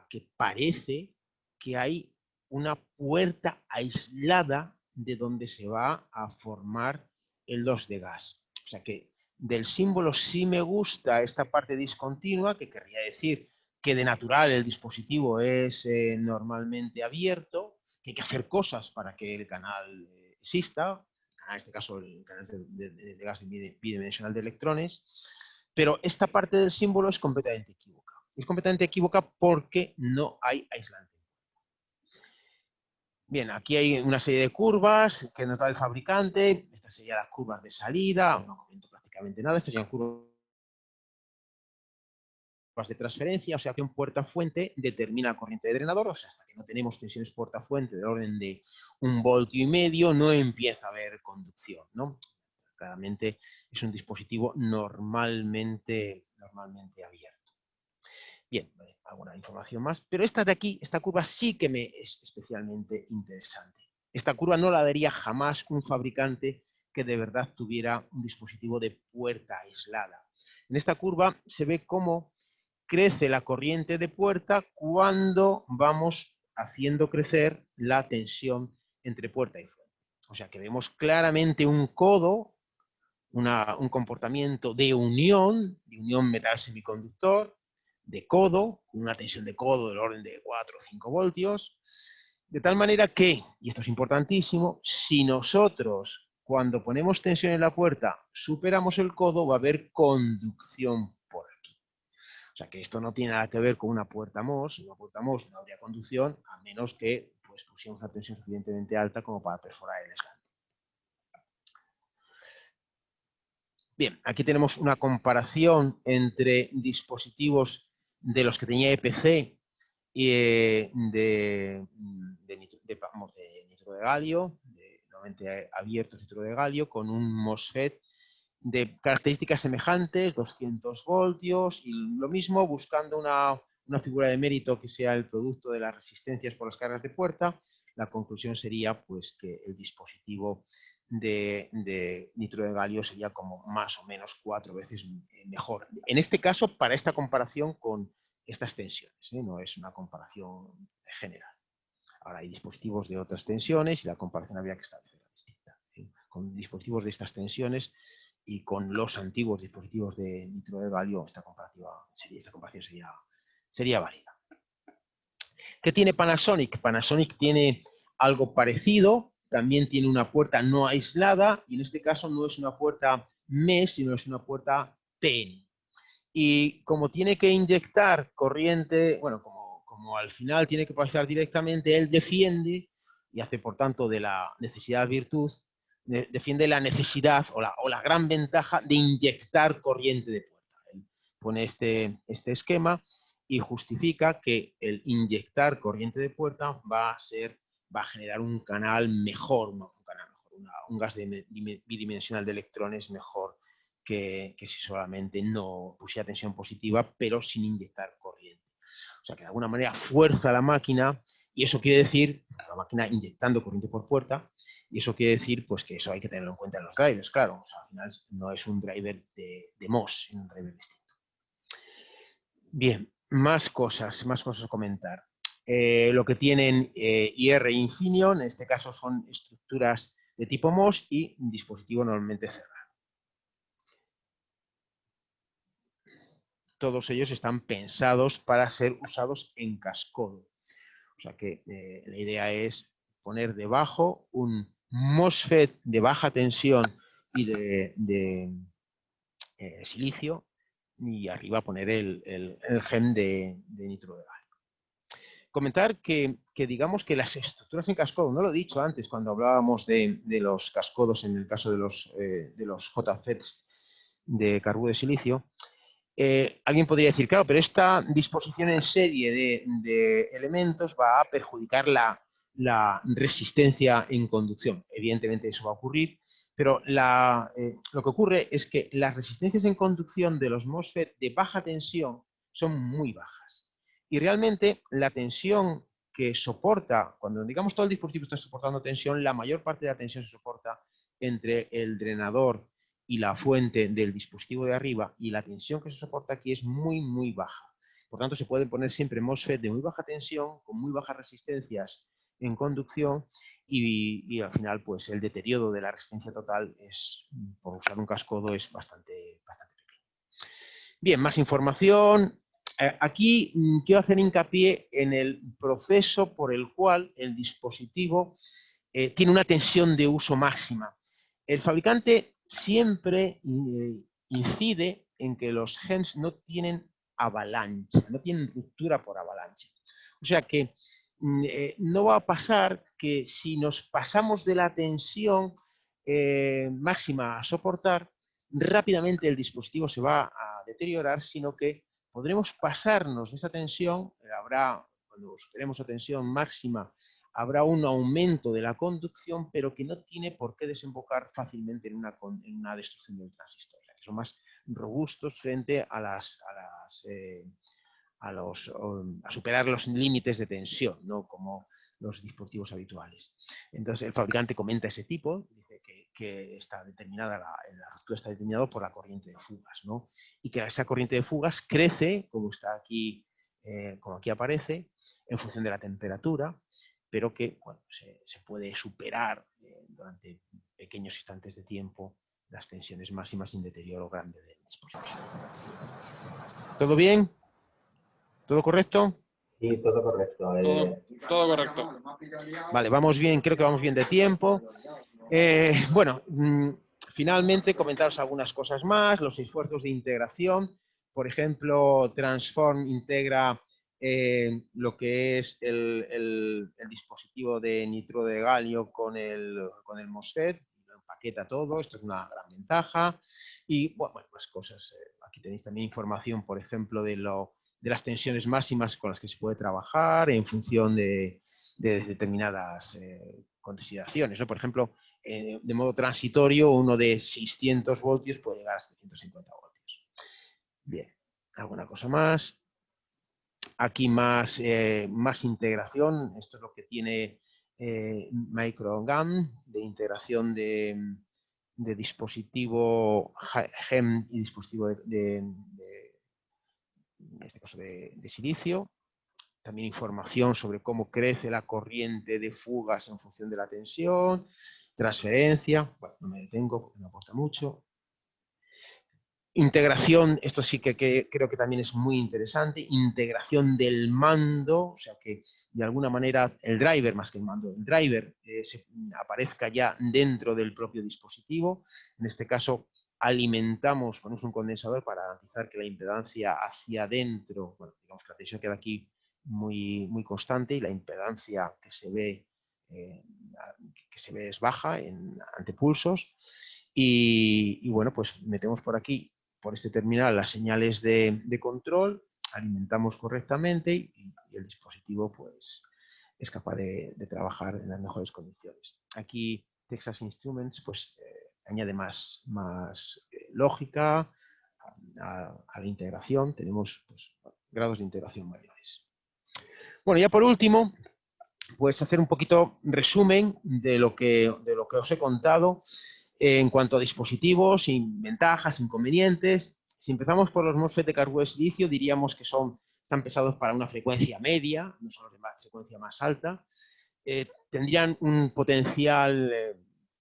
que parece que hay una puerta aislada de donde se va a formar el 2 de gas. O sea que del símbolo sí me gusta esta parte discontinua, que querría decir que de natural el dispositivo es normalmente abierto, que hay que hacer cosas para que el canal exista, en este caso el canal de gas bidimensional de electrones, pero esta parte del símbolo es completamente equívoca. Es completamente equívoca porque no hay aislante. Bien, aquí hay una serie de curvas que nos da el fabricante. Estas serían las curvas de salida. No comento prácticamente nada. Estas serían curvas de transferencia. O sea que un puerta-fuente determina corriente de drenador. O sea, hasta que no tenemos tensiones puerta-fuente del orden de 1,5 voltios, no empieza a haber conducción, ¿no? Claramente es un dispositivo normalmente abierto. Bien, alguna información más, pero esta de aquí, esta curva sí que me es especialmente interesante. Esta curva no la daría jamás un fabricante que de verdad tuviera un dispositivo de puerta aislada. En esta curva se ve cómo crece la corriente de puerta cuando vamos haciendo crecer la tensión entre puerta y fuente. O sea que vemos claramente un codo, un comportamiento de unión metal semiconductor, de codo, una tensión de codo del orden de 4 o 5 voltios, de tal manera que, y esto es importantísimo, si nosotros cuando ponemos tensión en la puerta superamos el codo, va a haber conducción por aquí. O sea que esto no tiene nada que ver con una puerta MOS. Una puerta MOS no habría conducción a menos que pues, pusiéramos una tensión suficientemente alta como para perforar el aislante. Bien, aquí tenemos una comparación entre dispositivos de los que tenía EPC y de nitro de galio, normalmente abiertos nitro de galio, con un MOSFET de características semejantes, 200 voltios, y lo mismo buscando una figura de mérito que sea el producto de las resistencias por las cargas de puerta. La conclusión sería pues que el dispositivo de nitro de galio sería como más o menos 4 veces mejor. En este caso, para esta comparación con estas tensiones, no es una comparación general. Ahora hay dispositivos de otras tensiones y la comparación habría que establecerla distinta. con dispositivos de estas tensiones y con los antiguos dispositivos de nitro de galio, esta comparación sería válida. ¿Qué tiene Panasonic? Panasonic tiene algo parecido, también tiene una puerta no aislada, y en este caso no es una puerta MES, sino es una puerta PN. Y como tiene que inyectar corriente, bueno, como al final tiene que pasar directamente, él defiende, y hace por tanto de la necesidad virtud, defiende la necesidad o la gran ventaja de inyectar corriente de puerta. Él pone este esquema y justifica que el inyectar corriente de puerta va a generar un canal mejor, un gas bidimensional de electrones mejor que si solamente no pusiera tensión positiva, pero sin inyectar corriente. O sea que de alguna manera fuerza la máquina, y eso quiere decir, la máquina inyectando corriente por puerta, y eso quiere decir pues que eso hay que tenerlo en cuenta en los drivers, claro. O sea, al final no es un driver de MOS, es un driver distinto. Bien, más cosas a comentar. Lo que tienen IR e Infineon, en este caso son estructuras de tipo MOS y un dispositivo normalmente cerrado. Todos ellos están pensados para ser usados en cascodo. O sea que la idea es poner debajo un MOSFET de baja tensión y de silicio, y arriba poner el GEM de nitro de galio. Comentar que digamos que las estructuras en cascodo, no lo he dicho antes cuando hablábamos de los cascodos en el caso de los JFETs de carburo de silicio, alguien podría decir, claro, pero esta disposición en serie de elementos va a perjudicar la resistencia en conducción. Evidentemente eso va a ocurrir, pero lo que ocurre es que las resistencias en conducción de los MOSFET de baja tensión son muy bajas. Y realmente la tensión que soporta, cuando digamos todo el dispositivo está soportando tensión, la mayor parte de la tensión se soporta entre el drenador y la fuente del dispositivo de arriba, y la tensión que se soporta aquí es muy, muy baja. Por tanto, se pueden poner siempre MOSFET de muy baja tensión, con muy bajas resistencias en conducción, y al final, pues el deterioro de la resistencia total es, por usar un cascodo, es bastante pequeño. Bien, más información. Aquí quiero hacer hincapié en el proceso por el cual el dispositivo tiene una tensión de uso máxima. El fabricante siempre incide en que los GEMS no tienen avalancha, no tienen ruptura por avalancha. O sea que no va a pasar que si nos pasamos de la tensión máxima a soportar, rápidamente el dispositivo se va a deteriorar, sino que podremos pasarnos de esa tensión, cuando superemos la tensión máxima, habrá un aumento de la conducción, pero que no tiene por qué desembocar fácilmente en una destrucción del transistor. O sea, que son más robustos frente a superar los límites de tensión, no como los dispositivos habituales. Entonces el fabricante comenta ese tipo, dice que está determinada, la ruptura está determinada por la corriente de fugas, ¿no? Y que esa corriente de fugas crece, como está aquí, como aquí aparece, en función de la temperatura, pero que bueno, se puede superar durante pequeños instantes de tiempo las tensiones máximas sin deterioro grande del dispositivo. ¿Todo bien? ¿Todo correcto? Sí, todo correcto. Todo correcto. Vale, vamos bien, creo que vamos bien de tiempo. Bueno, finalmente comentaros algunas cosas más, los esfuerzos de integración. Por ejemplo, Transform integra lo que es el dispositivo de nitro de galio con el MOSFET, lo empaqueta todo, esto es una gran ventaja. Y bueno, más cosas. Aquí tenéis también información, por ejemplo, de las tensiones máximas con las que se puede trabajar en función de determinadas consideraciones, ¿no? Por ejemplo, de modo transitorio, uno de 600 voltios puede llegar a 750 voltios. Bien, alguna cosa más. Aquí más integración. Esto es lo que tiene MicroGAN, de integración de dispositivo GEM y dispositivo en este caso de silicio. También información sobre cómo crece la corriente de fugas en función de la tensión. transferencia, bueno, no me detengo porque no aporta mucho. Integración, esto sí que creo que también es muy interesante, integración del mando, o sea que de alguna manera el driver, más que el mando, el driver aparezca ya dentro del propio dispositivo. En este caso alimentamos, ponemos un condensador para garantizar que la impedancia hacia adentro, bueno, digamos que la tensión queda aquí muy constante y la impedancia que se ve es baja ante pulsos. Y bueno, pues metemos por aquí, por este terminal, las señales de control, alimentamos correctamente y el dispositivo pues es capaz de trabajar en las mejores condiciones. Aquí Texas Instruments pues añade más lógica a la integración, tenemos pues, grados de integración mayores. Bueno, ya por último, pues hacer un poquito resumen de lo que os he contado en cuanto a dispositivos, sin ventajas, inconvenientes. Si empezamos por los MOSFET de carburo de silicio, diríamos que están pensados para una frecuencia media, no son los de frecuencia más alta. Tendrían un potencial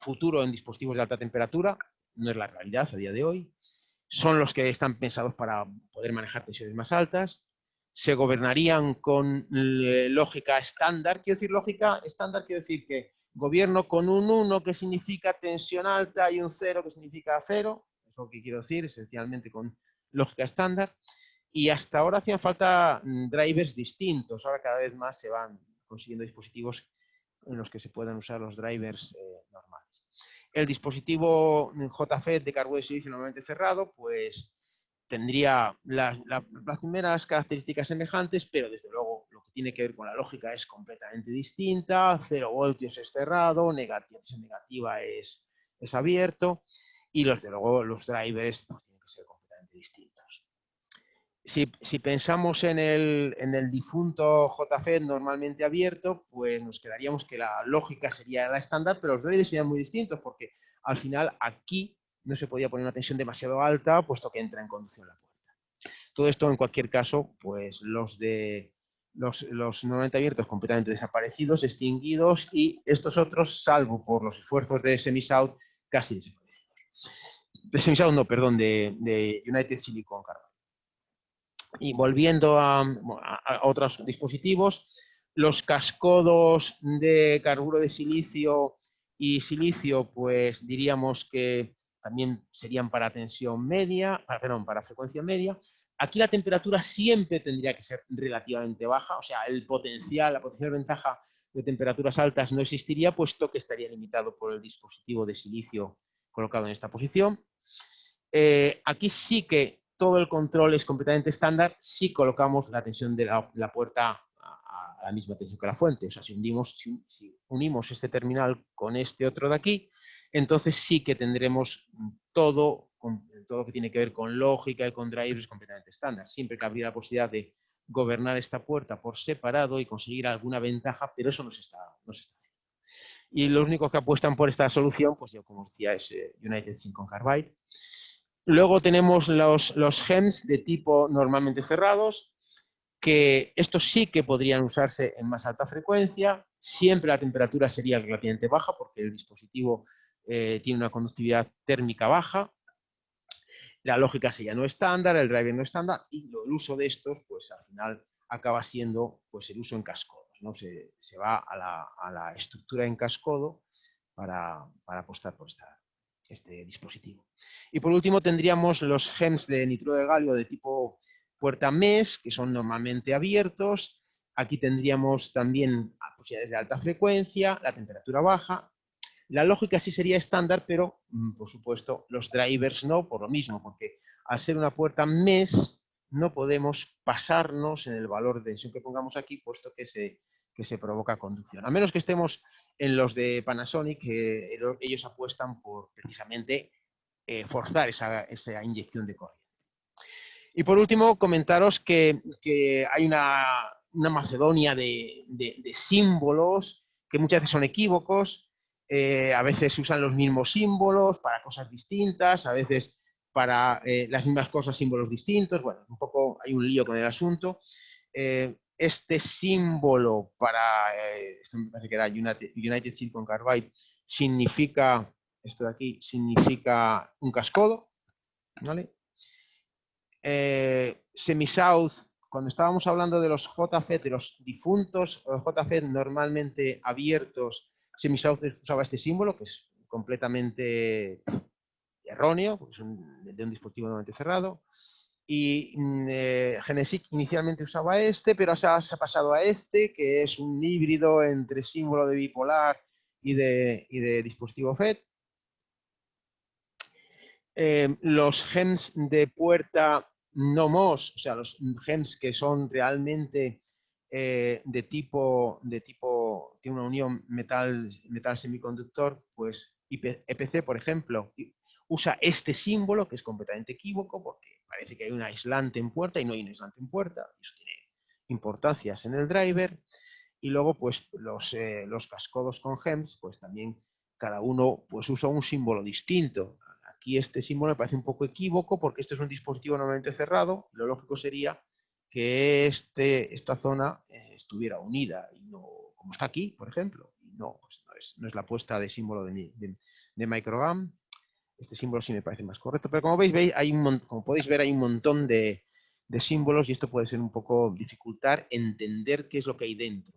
futuro en dispositivos de alta temperatura, no es la realidad a día de hoy. Son los que están pensados para poder manejar tensiones más altas. Se gobernarían con lógica estándar. Quiero decir lógica estándar, quiero decir que gobierno con un 1 que significa tensión alta y un 0 que significa 0. Es lo que quiero decir, esencialmente con lógica estándar. Y hasta ahora hacían falta drivers distintos. Ahora cada vez más se van consiguiendo dispositivos en los que se puedan usar los drivers normales. El dispositivo JFET de carburo de silicio normalmente cerrado, pues tendría las primeras características semejantes, pero desde luego lo que tiene que ver con la lógica es completamente distinta. 0 voltios es cerrado, negativa es abierto, y desde luego los drivers pues, tienen que ser completamente distintos. Si pensamos en el difunto JFET normalmente abierto, pues nos quedaríamos que la lógica sería la estándar, pero los drivers serían muy distintos, porque al final aquí no se podía poner una tensión demasiado alta, puesto que entra en conducción la puerta. Todo esto, en cualquier caso, pues los normalmente abiertos completamente desaparecidos, extinguidos, y estos otros, salvo por los esfuerzos de Semisound, casi desaparecidos. De Semisound, no, perdón, de United Silicon Carbide. Y volviendo a otros dispositivos, los cascodos de carburo de silicio y silicio, pues diríamos que también serían para tensión media, para frecuencia media. Aquí la temperatura siempre tendría que ser relativamente baja, o sea, la potencial ventaja de temperaturas altas no existiría, puesto que estaría limitado por el dispositivo de silicio colocado en esta posición. Aquí sí que todo el control es completamente estándar si colocamos la tensión de la puerta a la misma tensión que la fuente. O sea, si unimos este terminal con este otro de aquí, entonces sí que tendremos todo que tiene que ver con lógica y con drivers completamente estándar. Siempre que habría la posibilidad de gobernar esta puerta por separado y conseguir alguna ventaja, pero eso no se está haciendo. Y los únicos que apuestan por esta solución, pues yo como decía, es United Silicon Carbide. Luego tenemos los GEMS de tipo normalmente cerrados, que estos sí que podrían usarse en más alta frecuencia. Siempre la temperatura sería relativamente baja porque el dispositivo tiene una conductividad térmica baja. La lógica sería no estándar, el driver no estándar, y el uso de estos, pues al final acaba siendo pues, el uso en cascodos, ¿no? Se va a la estructura en cascodo para apostar por este dispositivo. Y por último tendríamos los GEMS de nitruro de galio de tipo puerta MES, que son normalmente abiertos. Aquí tendríamos también posibilidades de alta frecuencia, la temperatura baja. La lógica sí sería estándar, pero por supuesto los drivers no, por lo mismo, porque al ser una puerta MES no podemos pasarnos en el valor de tensión que pongamos aquí, puesto que se provoca conducción. A menos que estemos en los de Panasonic, ellos apuestan por precisamente forzar esa inyección de corriente. Y por último, comentaros que hay una macedonia de símbolos que muchas veces son equívocos. A veces se usan los mismos símbolos para cosas distintas, a veces para las mismas cosas, símbolos distintos. Bueno, un poco hay un lío con el asunto. Este símbolo para, esto me parece que era United Silicon Carbide, significa, esto de aquí, significa un cascodo, ¿vale? Semi-South, cuando estábamos hablando de los JFET, de los difuntos JFET normalmente abiertos, Semi-South usaba este símbolo, que es completamente erróneo, porque es de un dispositivo normalmente cerrado. Y Genesic inicialmente usaba este, pero se ha pasado a este, que es un híbrido entre símbolo de bipolar y de dispositivo FET. Los gems de puerta no MOS, o sea, los gems que son realmente de tipo, tiene una unión metal semiconductor, pues EPC, por ejemplo, usa este símbolo que es completamente equívoco porque parece que hay un aislante en puerta y no hay un aislante en puerta. Eso tiene importancias en el driver. Y luego, pues, los cascodos con gems, pues también cada uno pues, usa un símbolo distinto. Aquí este símbolo me parece un poco equívoco porque este es un dispositivo normalmente cerrado. Lo lógico sería que esta zona estuviera unida y no como está aquí, por ejemplo. Y no, pues no es la puesta de símbolo de microGAM. Este símbolo sí me parece más correcto, pero como veis como podéis ver, hay un montón de símbolos y esto puede ser un poco dificultar entender qué es lo que hay dentro.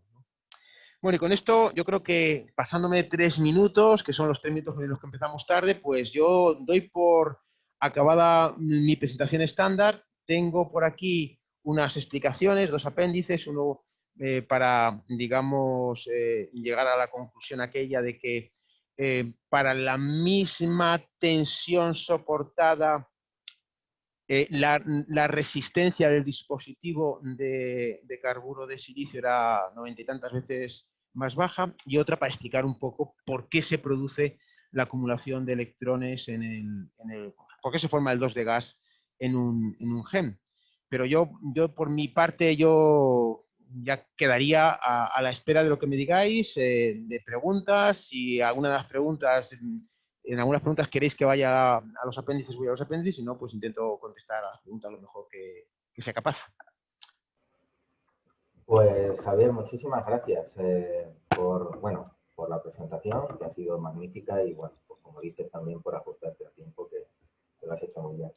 Bueno, y con esto yo creo que pasándome 3 minutos, que son los 3 minutos en los que empezamos tarde, pues yo doy por acabada mi presentación estándar. Tengo por aquí unas explicaciones, 2 apéndices, uno para, digamos, llegar a la conclusión aquella de que para la misma tensión soportada, la resistencia del dispositivo de carburo de silicio era 90 y tantas veces más baja, y otra para explicar un poco por qué se produce la acumulación de electrones por qué se forma el 2 de gas en un GEM. Pero yo por mi parte, yo ya quedaría a la espera de lo que me digáis, de preguntas. Si alguna de las preguntas, en algunas preguntas queréis que vaya a los apéndices, voy a los apéndices, si no, pues intento contestar a las preguntas lo mejor que sea capaz. Pues Javier, muchísimas gracias por la presentación, que ha sido magnífica, y bueno, pues como dices, también por ajustarte al tiempo, que lo has hecho muy bien.